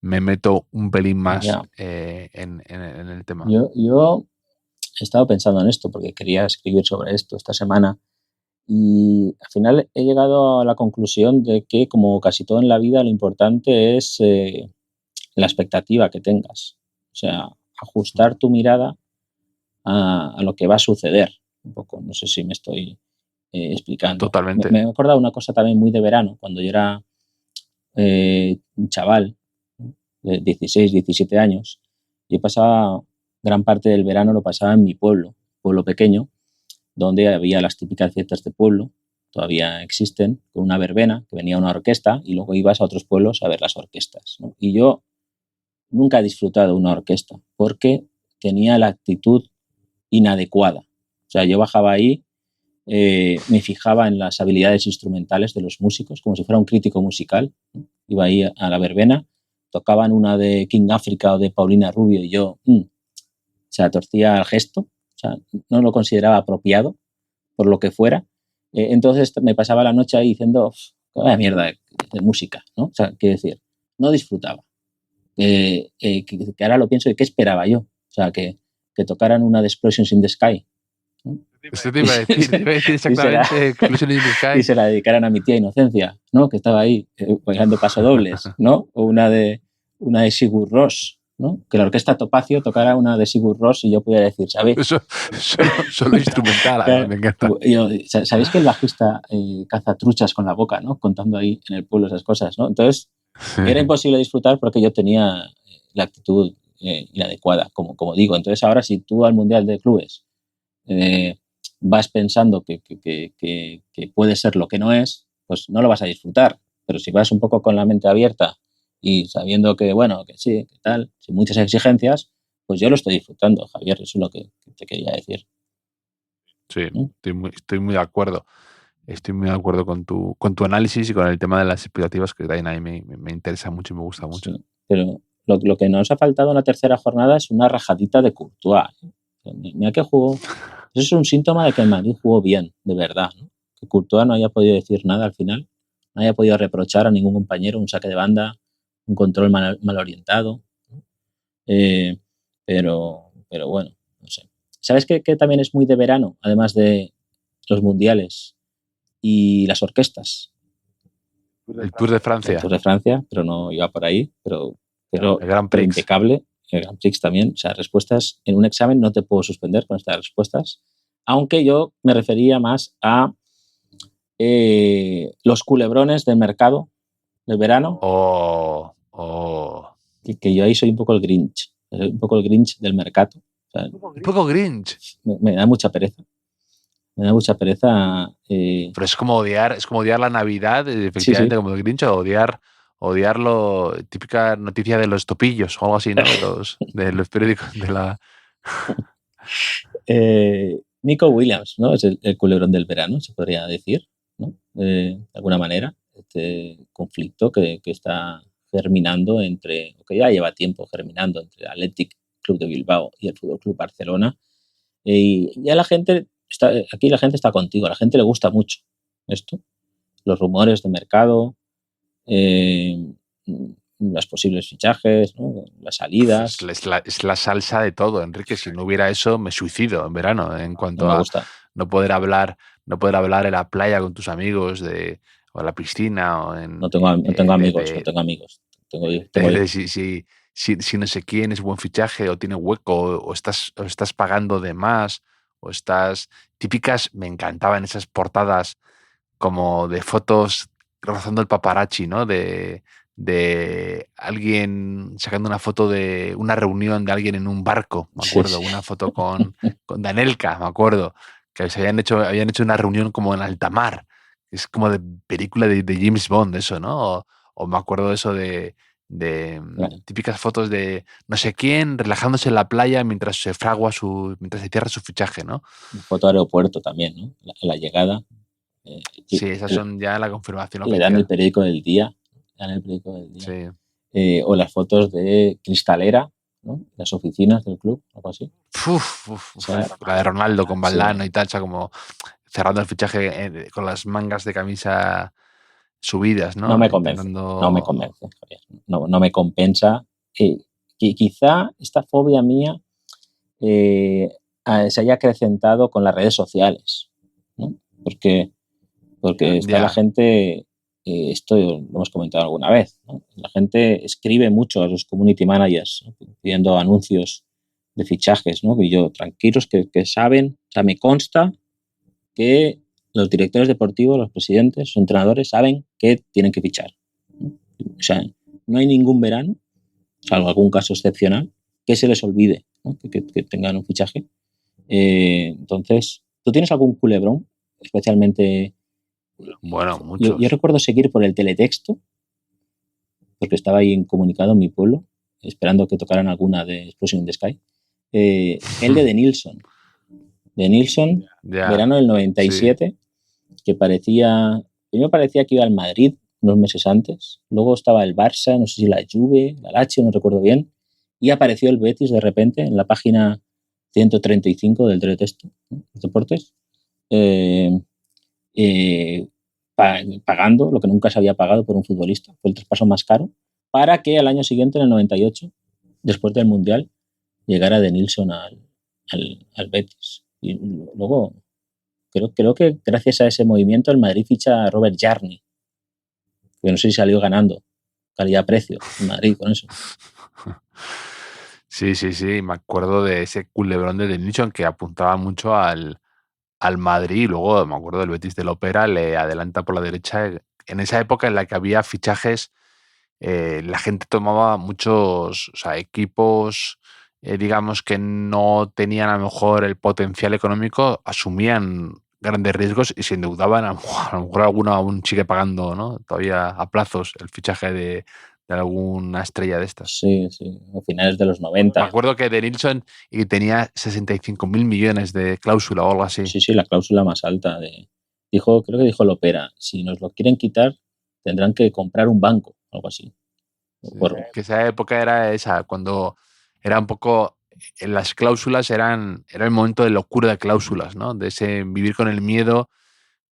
me meto un pelín más en el tema. Yo he estado pensando en esto porque quería escribir sobre esto esta semana y al final he llegado a la conclusión de que, como casi todo en la vida, lo importante es la expectativa que tengas. O sea, ajustar tu mirada a lo que va a suceder. Un poco, no sé si me estoy explicando. Totalmente. Me he acordado una cosa también muy de verano, cuando yo era un chaval de 16, 17 años. Yo pasaba gran parte del verano, lo pasaba en mi pueblo pequeño, donde había las típicas fiestas de pueblo, todavía existen, con una verbena, que venía una orquesta, y luego ibas a otros pueblos a ver las orquestas, ¿no? Y yo nunca he disfrutado de una orquesta, porque tenía la actitud inadecuada. O sea, yo bajaba ahí, me fijaba en las habilidades instrumentales de los músicos, como si fuera un crítico musical, ¿no? Iba ahí a la verbena, tocaban una de King Africa o de Paulina Rubio, y yo, torcía el gesto, o sea, no lo consideraba apropiado, por lo que fuera. Entonces me pasaba la noche ahí diciendo, vaya mierda de música, ¿no? O sea, quiero decir, no disfrutaba. Que ahora lo pienso, ¿y qué esperaba yo? O sea, que tocaran una de Explosions in the Sky, ¿no? Eso te iba a decir exactamente Explosions in the Sky. Y se la dedicaran a mi tía Inocencia, ¿no? Que estaba ahí bailando pasodobles, ¿no? O una de Sigur Rós, ¿no? Que la orquesta Topacio tocara una de Sigur Rós y yo pudiera decir, ¿sabéis? Eso, solo instrumental, claro, me encanta. ¿Sabéis que el bajista caza truchas con la boca, ¿no? Contando ahí en el pueblo esas cosas, ¿no? Entonces, era imposible disfrutar porque yo tenía la actitud inadecuada, como digo. Entonces, ahora si tú al Mundial de Clubes vas pensando que puede ser lo que no es, pues no lo vas a disfrutar. Pero si vas un poco con la mente abierta y sabiendo que, bueno, que sí, que tal, sin muchas exigencias, pues yo lo estoy disfrutando, Javier, eso es lo que te quería decir. Sí, estoy muy de acuerdo. Estoy muy de acuerdo con tu análisis y con el tema de las expectativas, que también a mí me interesa mucho y me gusta mucho. Sí, pero lo que nos ha faltado en la tercera jornada es una rajadita de Courtois. Mira que jugó. Eso es un síntoma de que el Madrid jugó bien, de verdad, ¿no? Que Courtois no haya podido decir nada al final, no haya podido reprochar a ningún compañero un saque de banda, un control mal orientado, ¿no? Pero bueno, no sé. ¿Sabes qué también es muy de verano, además de los mundiales y las orquestas? El Tour de Francia. El Tour de Francia, pero no iba por ahí, pero el Grand Prix. impecable. El Grand Prix también. O sea, respuestas en un examen no te puedo suspender con estas respuestas, aunque yo me refería más a los culebrones del mercado del verano. Que yo ahí soy un poco el Grinch. Un poco el Grinch del mercado. O sea, un poco Grinch. Me da mucha pereza. Me da mucha pereza. Pero es como odiar la Navidad, efectivamente, sí. Como el Grinch, o odiarlo, típica noticia de los topillos o algo así, ¿no? de los periódicos de la... Nico Williams, ¿no? Es el culebrón del verano, se podría decir, ¿no? De alguna manera, este conflicto que está germinando entre, o que ya lleva tiempo germinando entre el Athletic Club de Bilbao y el Fútbol Club Barcelona. Y ya la gente está contigo, a la gente le gusta mucho esto, los rumores de mercado, los posibles fichajes, ¿no? Las salidas. Es la salsa de todo, Enrique. Si no hubiera eso, me suicido en verano. En cuanto no a no poder hablar en la playa con tus amigos o en la piscina o en. No tengo amigos. Si no sé quién es buen fichaje o tiene hueco o estás pagando de más o estás típicas. Me encantaban esas portadas como de fotos rozando el paparazzi, ¿no? De alguien sacando una foto de una reunión de alguien en un barco, me acuerdo, sí. Una foto con Danelka, me acuerdo, que habían hecho una reunión como en alta mar, es como de película de James Bond, eso, ¿no? O me acuerdo eso de típicas fotos de no sé quién relajándose en la playa mientras se cierra su fichaje, ¿no? Foto aeropuerto también, ¿no? La llegada. Sí, esas son ya la confirmación oficial. Le dan el periódico del día. Sí. O las fotos de Cristalera, ¿no? Las oficinas del club, algo así. O sea, la de Ronaldo con Valdano y tal, o sea, como cerrando el fichaje con las mangas de camisa subidas, ¿no? No me convence, Javier. No me compensa. Que quizá esta fobia mía se haya acrecentado con las redes sociales, ¿no? Porque está la gente, esto lo hemos comentado alguna vez, ¿no? La gente escribe mucho a los community managers, ¿no? Pidiendo anuncios de fichajes, ¿no? Y yo, tranquilos, que saben, o sea, me consta que los directores deportivos, los presidentes, los entrenadores saben que tienen que fichar, ¿no? O sea, no hay ningún verano, salvo algún caso excepcional, que se les olvide, ¿no? que tengan un fichaje. Entonces, ¿tú tienes algún culebrón especialmente? Bueno, muchos. Yo recuerdo seguir por el teletexto, porque estaba ahí incomunicado en mi pueblo, esperando que tocaran alguna de Explosion in the Sky. El de Nilsson. De Nilsson, verano del 97, que primero parecía que iba al Madrid unos meses antes, luego estaba el Barça, no sé si la Juve, la Lazio, no recuerdo bien, y apareció el Betis de repente en la página 135 del teletexto, ¿no? Los deportes, pagando lo que nunca se había pagado por un futbolista, fue el traspaso más caro, para que al año siguiente, en el 98, después del Mundial, llegara de Nilsson al Betis. Y luego, creo que gracias a ese movimiento el Madrid ficha a Robert Jarni, que no sé si salió ganando calidad-precio en Madrid con eso. Sí, me acuerdo de ese culebrón de Nilsson que apuntaba mucho al Madrid, y luego me acuerdo del Betis de la Ópera, le adelanta por la derecha. En esa época en la que había fichajes, la gente tomaba muchos, o sea, equipos, digamos, que no tenían a lo mejor el potencial económico, asumían grandes riesgos y se endeudaban. A lo mejor alguno aún sigue pagando, ¿no? Todavía a plazos el fichaje de alguna estrella de estas. Sí, a finales de los 90. Me acuerdo que de Nilsson y tenía 65.000 millones de cláusula o algo así. Sí, la cláusula más alta. Creo que dijo Lopera, si nos lo quieren quitar, tendrán que comprar un banco, algo así. Sí, que esa época era esa, cuando era un poco, las cláusulas era el momento de locura de cláusulas, ¿no? De ese vivir con el miedo,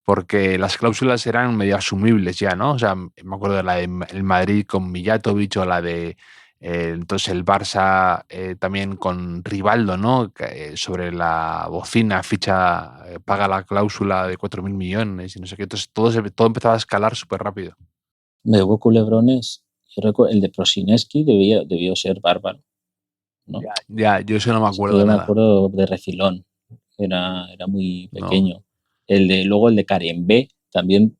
porque las cláusulas eran medio asumibles ya, ¿no? O sea, me acuerdo de la del Madrid con Mijatovic, o la de entonces el Barça también con Rivaldo, ¿no? Sobre la bocina, ficha, paga la cláusula de 4.000 millones y no sé qué. Entonces todo empezaba a escalar súper rápido. Me hubo culebrones. Yo recuerdo, el de Prosineski debió ser bárbaro, ¿no? Ya, yo eso no me acuerdo de nada. Me acuerdo de refilón. Era muy pequeño. No. Luego el de Karembé también.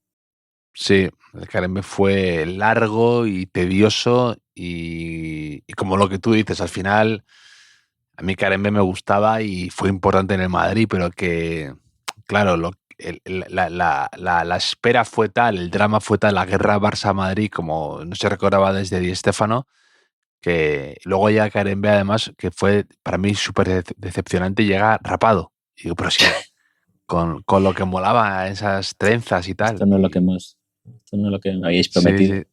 Sí, el Karembé fue largo y tedioso y como lo que tú dices, al final a mí Karembé me gustaba y fue importante en el Madrid, pero que, claro, la espera fue tal, el drama fue tal, la guerra Barça-Madrid, como no se recordaba desde Di Stéfano, que luego ya Karembé, además, que fue para mí súper decepcionante, llega rapado. Y digo, pero sí, con lo que molaba esas trenzas y tal. Esto no es lo que me habíais prometido. Sí.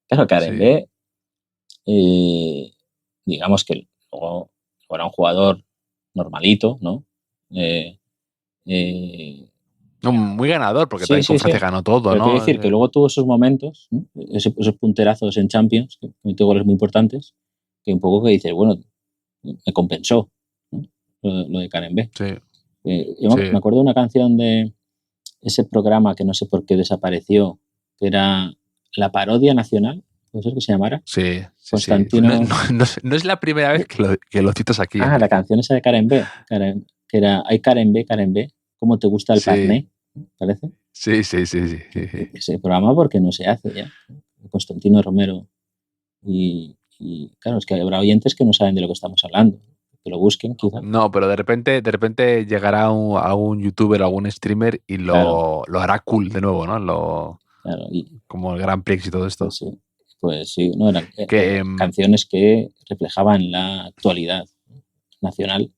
Claro, Karembé, digamos que luego era un jugador normalito, ¿no? No, muy ganador, porque también con Francia ganó todo, pero ¿no? Quiero decir que luego tuvo esos momentos, ¿no? Esos punterazos en Champions, que metió goles muy importantes, que un poco que dices, bueno, me compensó, ¿no? Lo de Karembé. Sí. Yo me acuerdo de una canción de ese programa que no sé por qué desapareció, que era La Parodia Nacional, ¿puede ser que se llamara? Sí. Constantino. No es la primera vez que lo citas aquí. La canción esa de Karembé, que era Ay Karembé, ¿cómo te gusta el parné? ¿Parece? Sí. Ese programa porque no se hace ya. Constantino Romero. Y claro, es que habrá oyentes que no saben de lo que estamos hablando. Que lo busquen, quizá. No, pero de repente llegará algún youtuber, algún streamer y lo hará cool de nuevo, ¿no? Como el Grand Prix y todo esto. Pues sí, no, eran canciones que reflejaban la actualidad nacional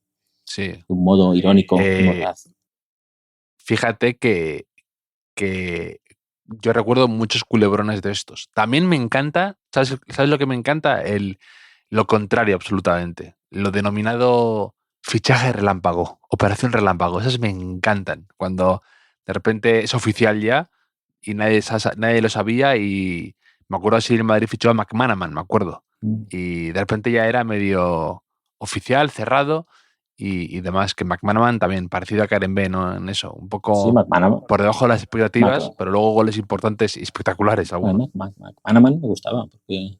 de un modo irónico y mordaz. Fíjate que yo recuerdo muchos culebrones de estos. También me encanta, ¿sabes lo que me encanta? lo contrario absolutamente. Lo denominado fichaje relámpago, operación relámpago. Esas me encantan. Cuando de repente es oficial ya y nadie lo sabía y me acuerdo así el Madrid fichó a McManaman, me acuerdo. Y de repente ya era medio oficial, cerrado y demás, que McManaman también, parecido a Karen B, ¿no? En eso, un poco por debajo de las expectativas, pero luego goles importantes y espectaculares algunos. McManaman me gustaba, porque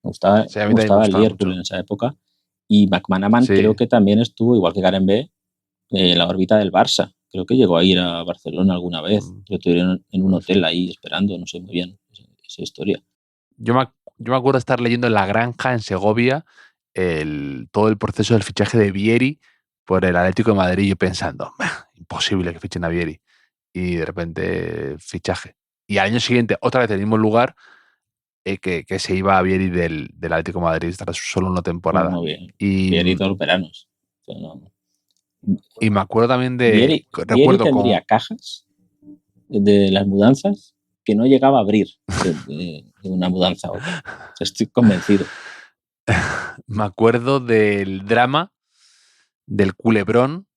me gustaba el Liverpool mucho en esa época. Y McManaman creo que también estuvo, igual que Karen B, en la órbita del Barça. Creo que llegó a ir a Barcelona alguna vez. Lo tuvieron en un hotel ahí esperando, no sé muy bien esa historia. Yo me acuerdo estar leyendo en La Granja, en Segovia, todo el proceso del fichaje de Vieri por el Atlético de Madrid, yo pensando, imposible que fichen a Vieri. Y de repente, fichaje. Y al año siguiente, otra vez en el mismo lugar, que se iba a Vieri del Atlético de Madrid tras solo una temporada. Muy bien. Vieri todos los veranos. O sea, no. Y me acuerdo también de... Vieri tendría cajas de las mudanzas que no llegaba a abrir de una mudanza a otra. Estoy convencido. Me acuerdo del drama del culebrón,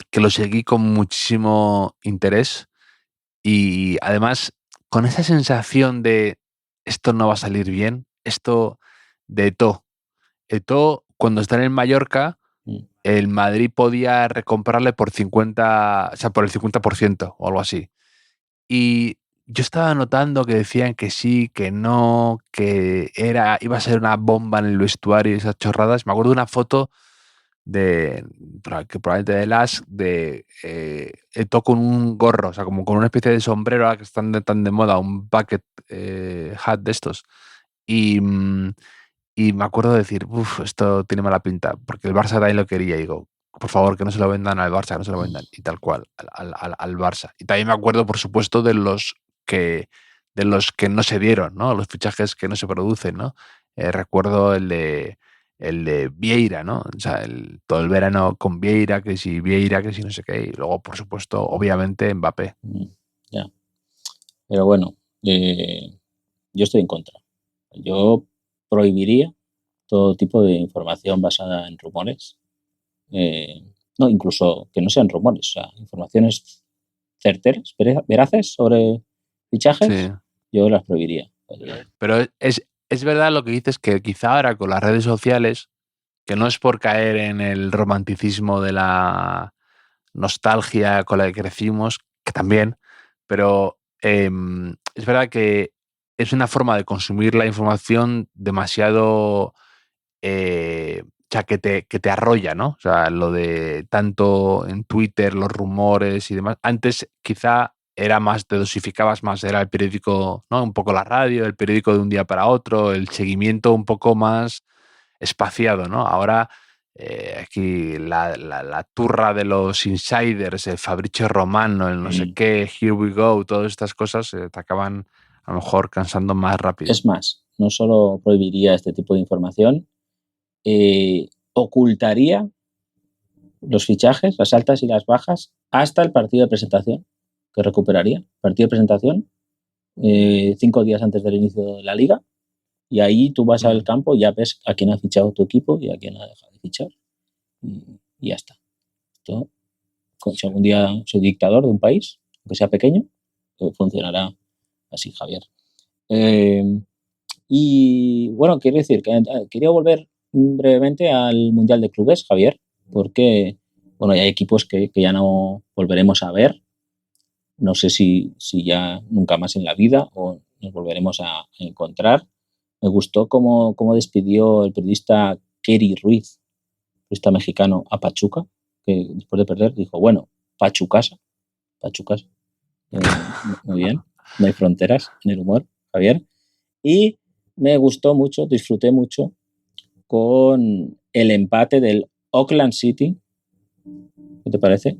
que lo seguí con muchísimo interés y además con esa sensación de esto no va a salir bien, esto de Eto'o, cuando está en el Mallorca, el Madrid podía recomprarle por 50, o sea, por el 50% o algo así. Y yo estaba notando que decían que sí, que no, que iba a ser una bomba en el vestuario y esas chorradas. Me acuerdo de una foto que probablemente de Eto'o con un gorro, o sea, como con una especie de sombrero ahora que están tan de moda, un bucket hat de estos. Y me acuerdo de decir, esto tiene mala pinta, porque el Barça también lo quería. Y digo, por favor, que no se lo vendan al Barça, que no se lo vendan. Y tal cual, al Barça. Y también me acuerdo, por supuesto, de los que no se dieron, ¿no? Los fichajes que no se producen, ¿no? Recuerdo el de Vieira, ¿no? O sea, todo el verano con Vieira, que si no sé qué. Y luego, por supuesto, obviamente, Mbappé. Ya. Pero bueno, yo estoy en contra. Yo prohibiría todo tipo de información basada en rumores. No, incluso que no sean rumores, o sea, informaciones certeras, veraces sobre fichajes, sí. Yo las prohibiría. Pero es verdad lo que dices, que quizá ahora con las redes sociales, que no es por caer en el romanticismo de la nostalgia con la que crecimos, que también, pero es verdad que es una forma de consumir la información demasiado... o sea, que te arrolla, ¿no? O sea, lo de tanto en Twitter, los rumores y demás. Antes quizá era más, te dosificabas más, era el periódico, ¿no? Un poco la radio, el periódico de un día para otro, el seguimiento un poco más espaciado, ¿no? Ahora aquí la turra de los insiders, el Fabrizio Romano, el no sé qué, Here We Go, todas estas cosas te acaban a lo mejor cansando más rápido. Es más, no solo prohibiría este tipo de información, ocultaría los fichajes, las altas y las bajas, hasta el partido de presentación, que recuperaría. Partido de presentación, 5 días antes del inicio de la liga, y ahí tú vas al campo y ya ves a quién ha fichado tu equipo y a quién ha dejado de fichar. Y ya está. Esto, si algún día soy dictador de un país, aunque sea pequeño, funcionará así, Javier. Y bueno, quiero decir que quería volver brevemente al Mundial de Clubes, Javier, porque bueno, hay equipos que ya no volveremos a ver. No sé si ya nunca más en la vida o nos volveremos a encontrar. Me gustó cómo despidió el periodista Kerry Ruiz, periodista mexicano, a Pachuca, que después de perder dijo, bueno, Pachucasa. Muy bien, no hay fronteras en el humor, Javier. Y me gustó mucho, disfruté mucho con el empate del Auckland City. ¿Qué te parece?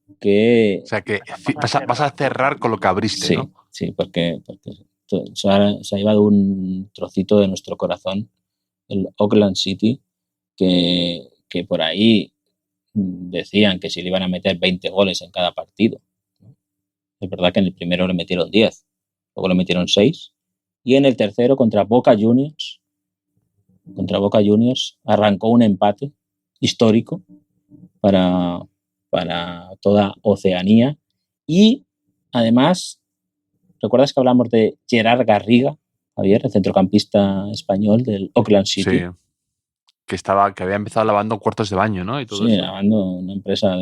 O sea, que vas a cerrar con lo que abriste, sí, ¿no? Sí, porque se ha llevado un trocito de nuestro corazón el Auckland City, que por ahí decían que se le iban a meter 20 goles en cada partido. Es verdad que en el primero le metieron 10, luego le metieron 6, y en el tercero contra Boca Juniors contra Boca Juniors, arrancó un empate histórico para toda Oceanía. Y además, ¿recuerdas que hablamos de Gerard Garriga, Javier, el centrocampista español del Auckland City? Sí, que había empezado lavando cuartos de baño, ¿no? Y todo sí, eso. lavando una empresa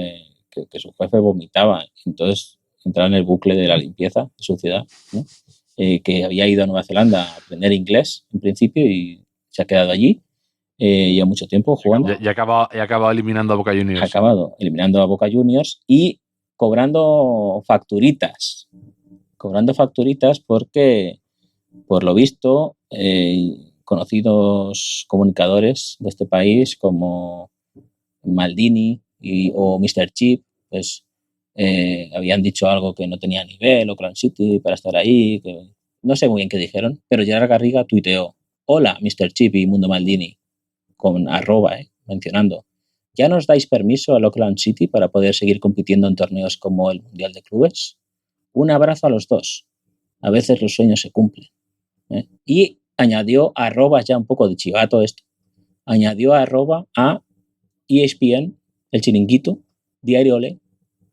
que su jefe vomitaba. Entonces entraba en el bucle de la limpieza de suciedad, ¿no? Que había ido a Nueva Zelanda a aprender inglés en principio y se ha quedado allí. Ya mucho tiempo jugando. Y ha acabado eliminando a Boca Juniors. Ha acabado eliminando a Boca Juniors y cobrando facturitas. Cobrando facturitas porque, por lo visto, conocidos comunicadores de este país como Maldini o Mr. Chip, pues habían dicho algo que no tenía nivel, Auckland City, para estar ahí. Que no sé muy bien qué dijeron, pero Gerard Garriga tuiteó: hola, Mr. Chip y Mundo Maldini, con arroba, mencionando: ¿ya nos dais permiso al Auckland City para poder seguir compitiendo en torneos como el Mundial de Clubes? Un abrazo a los dos. A veces los sueños se cumplen. Y añadió arroba, ya un poco de chivato esto, añadió arroba a ESPN, El Chiringuito, Diario Ole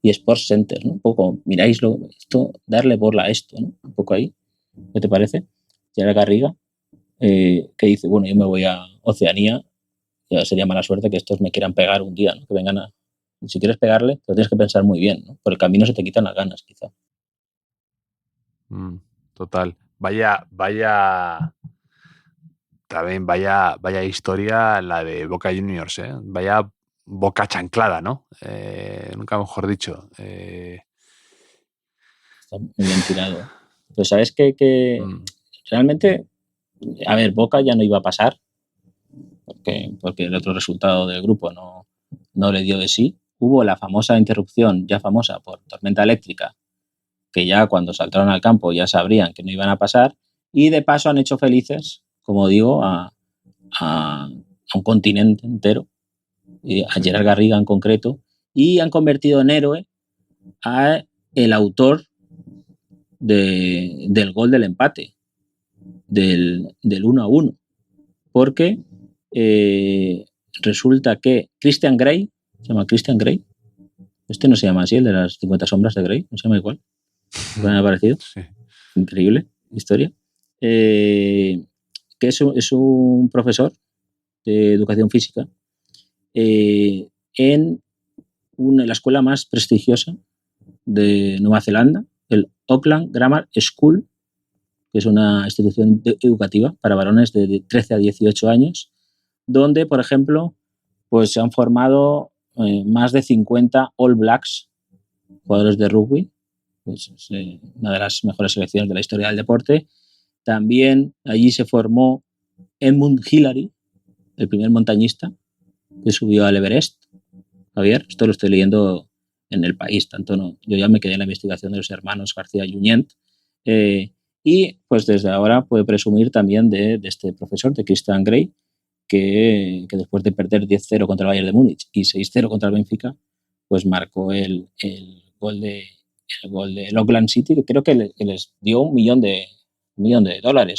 y Sports Center, ¿no? Un poco, miráislo, esto, darle borla a esto, ¿no? Un poco ahí. ¿Qué te parece? Gerard Garriga, que dice, bueno, yo me voy a Oceanía, ya sería mala suerte que estos me quieran pegar un día, ¿no? Que vengan a... Si quieres pegarle, lo tienes que pensar muy bien, ¿no? Por el camino se te quitan las ganas, quizá. Total. También vaya historia la de Boca Juniors, ¿eh? Vaya boca chanclada, ¿no? Nunca mejor dicho. Está muy bien tirado. Pero sabes que realmente, a ver, Boca ya no iba a pasar, porque el otro resultado del grupo no le dio de sí. Hubo la famosa interrupción, ya famosa por tormenta eléctrica, que ya cuando saltaron al campo ya sabrían que no iban a pasar, y de paso han hecho felices, como digo, a un continente entero, y a Gerard Garriga en concreto, y han convertido en héroe a el autor del gol del empate, del 1-1, porque resulta que Christian Grey, se llama Christian Grey, este no se llama así, el de las 50 sombras de Grey, no se llama igual, me ha parecido, sí. Increíble historia, que es un profesor de educación física en la escuela más prestigiosa de Nueva Zelanda, el Auckland Grammar School, que es una institución educativa para varones de 13 a 18 años, donde, por ejemplo, pues se han formado más de 50 All Blacks, jugadores de rugby, pues es una de las mejores selecciones de la historia del deporte. También allí se formó Edmund Hillary, el primer montañista que subió al Everest. Javier, esto lo estoy leyendo en El País, tanto no. Yo ya me quedé en la investigación de los hermanos García Junyent. Y pues desde ahora puede presumir también de este profesor, de Christian Grey, que después de perder 10-0 contra el Bayern de Múnich y 6-0 contra el Benfica, pues marcó el gol del Auckland City, que creo que les dio $1 millón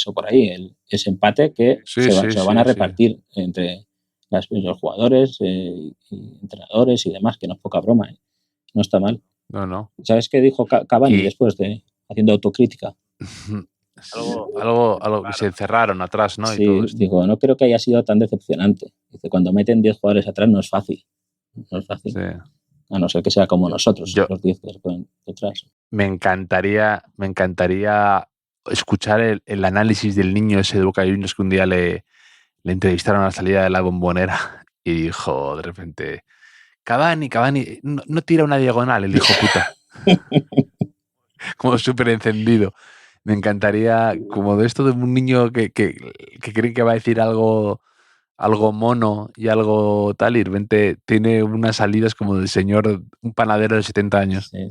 o por ahí, ese empate que se van a repartir entre los jugadores, entrenadores y demás, que no es poca broma, ¿eh? No está mal. No. ¿Sabes qué dijo Cavani después de haciendo autocrítica? Algo que se encerraron atrás, ¿no? Sí, y todo esto. Digo, no creo que haya sido tan decepcionante. Dice, cuando meten 10 jugadores atrás no es fácil. No es fácil. Sí. A no ser que sea como nosotros, los 10 que se ponen detrás. Me encantaría escuchar el análisis del niño ese de Boca Juniors que un día le entrevistaron a la salida de la Bombonera y dijo de repente: Cavani, no tira una diagonal, el hijo puta. Como súper encendido. Me encantaría, como de esto de un niño que cree que va a decir algo mono y algo tal, y de repente tiene unas salidas como del señor, un panadero de 70 años. Sí.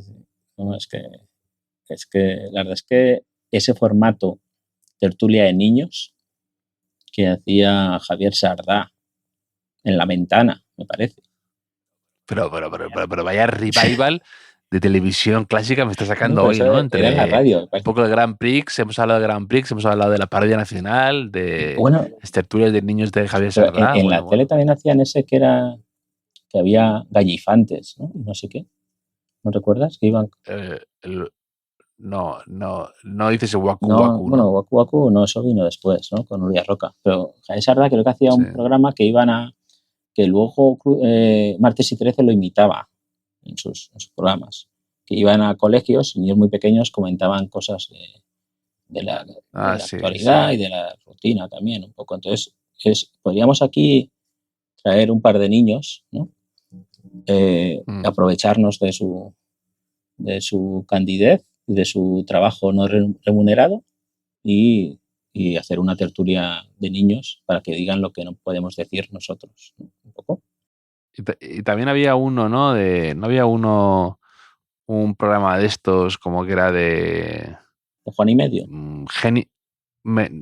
No, es que la verdad es que ese formato tertulia de niños que hacía Javier Sardá en La Ventana, me parece. Pero vaya revival de televisión clásica me está sacando hoy, ¿no? Entre la radio. Un poco de Grand Prix, hemos hablado de Grand Prix, hemos hablado de la parodia nacional, de tertulias de niños de Javier Sardá. En la tele también hacían ese que había gallifantes, ¿no? No sé qué. ¿No recuerdas? Que iban... No dices el Waku no, Waku. Bueno, Waku Waku no, eso vino después, ¿no? Con Nuria Roca. Pero Javier Sardá creo que hacía un programa que que luego Martes y 13 lo imitaba en sus programas, que iban a colegios, niños muy pequeños comentaban cosas de la actualidad y de la rutina también un poco. Entonces, podríamos aquí traer un par de niños, ¿no? Aprovecharnos de su candidez y de su trabajo no remunerado y hacer una tertulia de niños para que digan lo que no podemos decir nosotros, ¿no? Un poco. Y también había uno, ¿no? ¿No había un programa de estos como que era de Juan y Medio?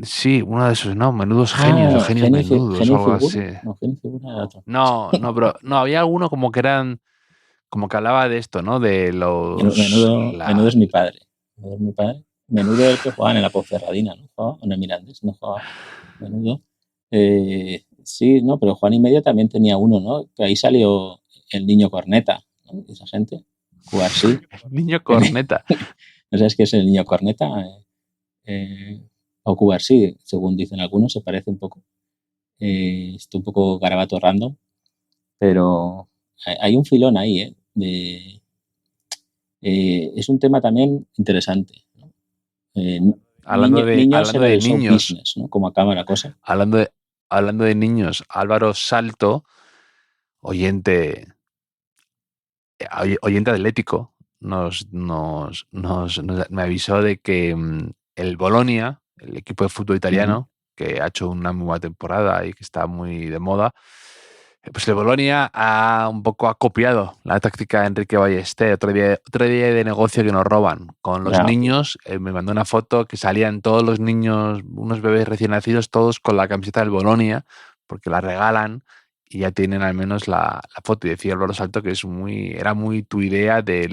Sí, uno de esos, ¿no? Menudos genios o genios menudos o algo así. No, Genio Figura era otro. No, pero no, había alguno como que eran, como que hablaba de esto, ¿no? De los... Menudo es mi padre. Menudo es mi padre. Menudo es el que jugaban en la Ponferradina, ¿no? Jugaba en el Mirandés, no jugaba Menudo. Sí, no, pero Juan y Medio también tenía uno, ¿no? Que ahí salió el niño corneta, ¿no? Esa gente. Jugar sí. El niño corneta. ¿No sabes qué es el niño corneta? O Cubar sí, según dicen algunos, se parece un poco. Está un poco garabato random, pero hay un filón ahí, es un tema también interesante, ¿no? Hablando de niños, business, ¿no? Cómo acaba la cosa. Hablando de niños, Álvaro Salto, oyente atlético, me avisó de que el Bolonia, el equipo de fútbol italiano, que ha hecho una muy buena temporada y que está muy de moda, pues el Bolonia ha copiado la táctica de Enrique Ballester, otro día de negocio que nos roban. Con los niños, me mandó una foto que salían todos los niños, unos bebés recién nacidos, todos con la camiseta del Bolonia, porque la regalan y ya tienen al menos la foto. Y decía Álvaro Salto que era muy tu idea de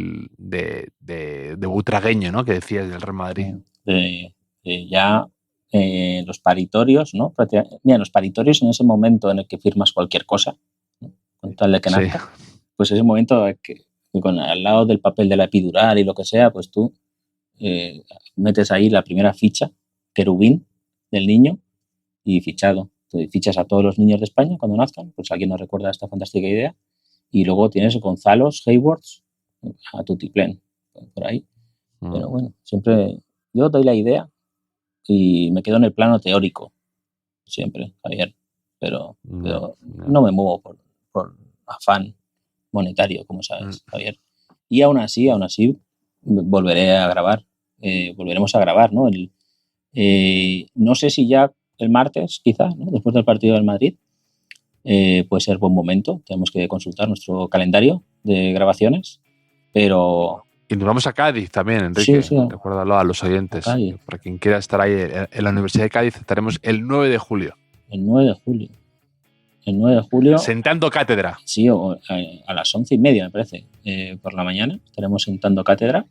butragueño, ¿no? Que decías del Real Madrid. Los paritorios, ¿no? Mira, los paritorios en ese momento en el que firmas cualquier cosa, ¿no? Con tal de que nazca, pues ese momento que al lado del papel de la epidural y lo que sea, pues tú metes ahí la primera ficha, querubín del niño y fichado. Entonces, fichas a todos los niños de España cuando nazcan, pues alguien nos recuerda esta fantástica idea, y luego tienes Gonzalos, Haywards, a tutiplén, por ahí. Pero bueno, siempre yo doy la idea y me quedo en el plano teórico, siempre, Javier, pero no me muevo por afán monetario, como sabes, Javier. Y aún así, volveremos a grabar, ¿no? No sé si ya el martes, quizá, ¿no? Después del partido del Madrid, puede ser buen momento. Tenemos que consultar nuestro calendario de grabaciones, pero... Y nos vamos a Cádiz también, Enrique. Sí. Recuérdalo a los oyentes. Para quien quiera estar ahí en la Universidad de Cádiz, estaremos el 9 de julio. El 9 de julio. Sentando cátedra. Sí, a las 11:30, me parece, por la mañana. Estaremos sentando cátedra,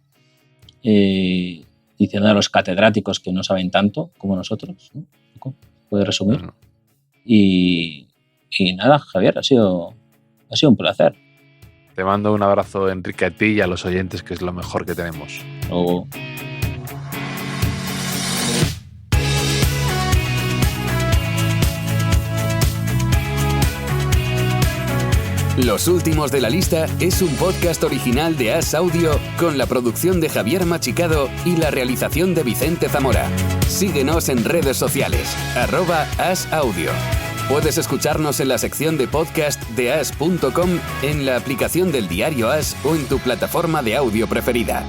diciendo a los catedráticos que no saben tanto como nosotros, ¿no? Puede resumir. Bueno. Y nada, Javier, ha sido un placer. Te mando un abrazo, Enrique, a ti y a los oyentes, que es lo mejor que tenemos. Los últimos de la lista es un podcast original de As Audio con la producción de Javier Machicado y la realización de Vicente Zamora. Síguenos en redes sociales, @asaudio. Puedes escucharnos en la sección de podcast de as.com, en la aplicación del diario As o en tu plataforma de audio preferida.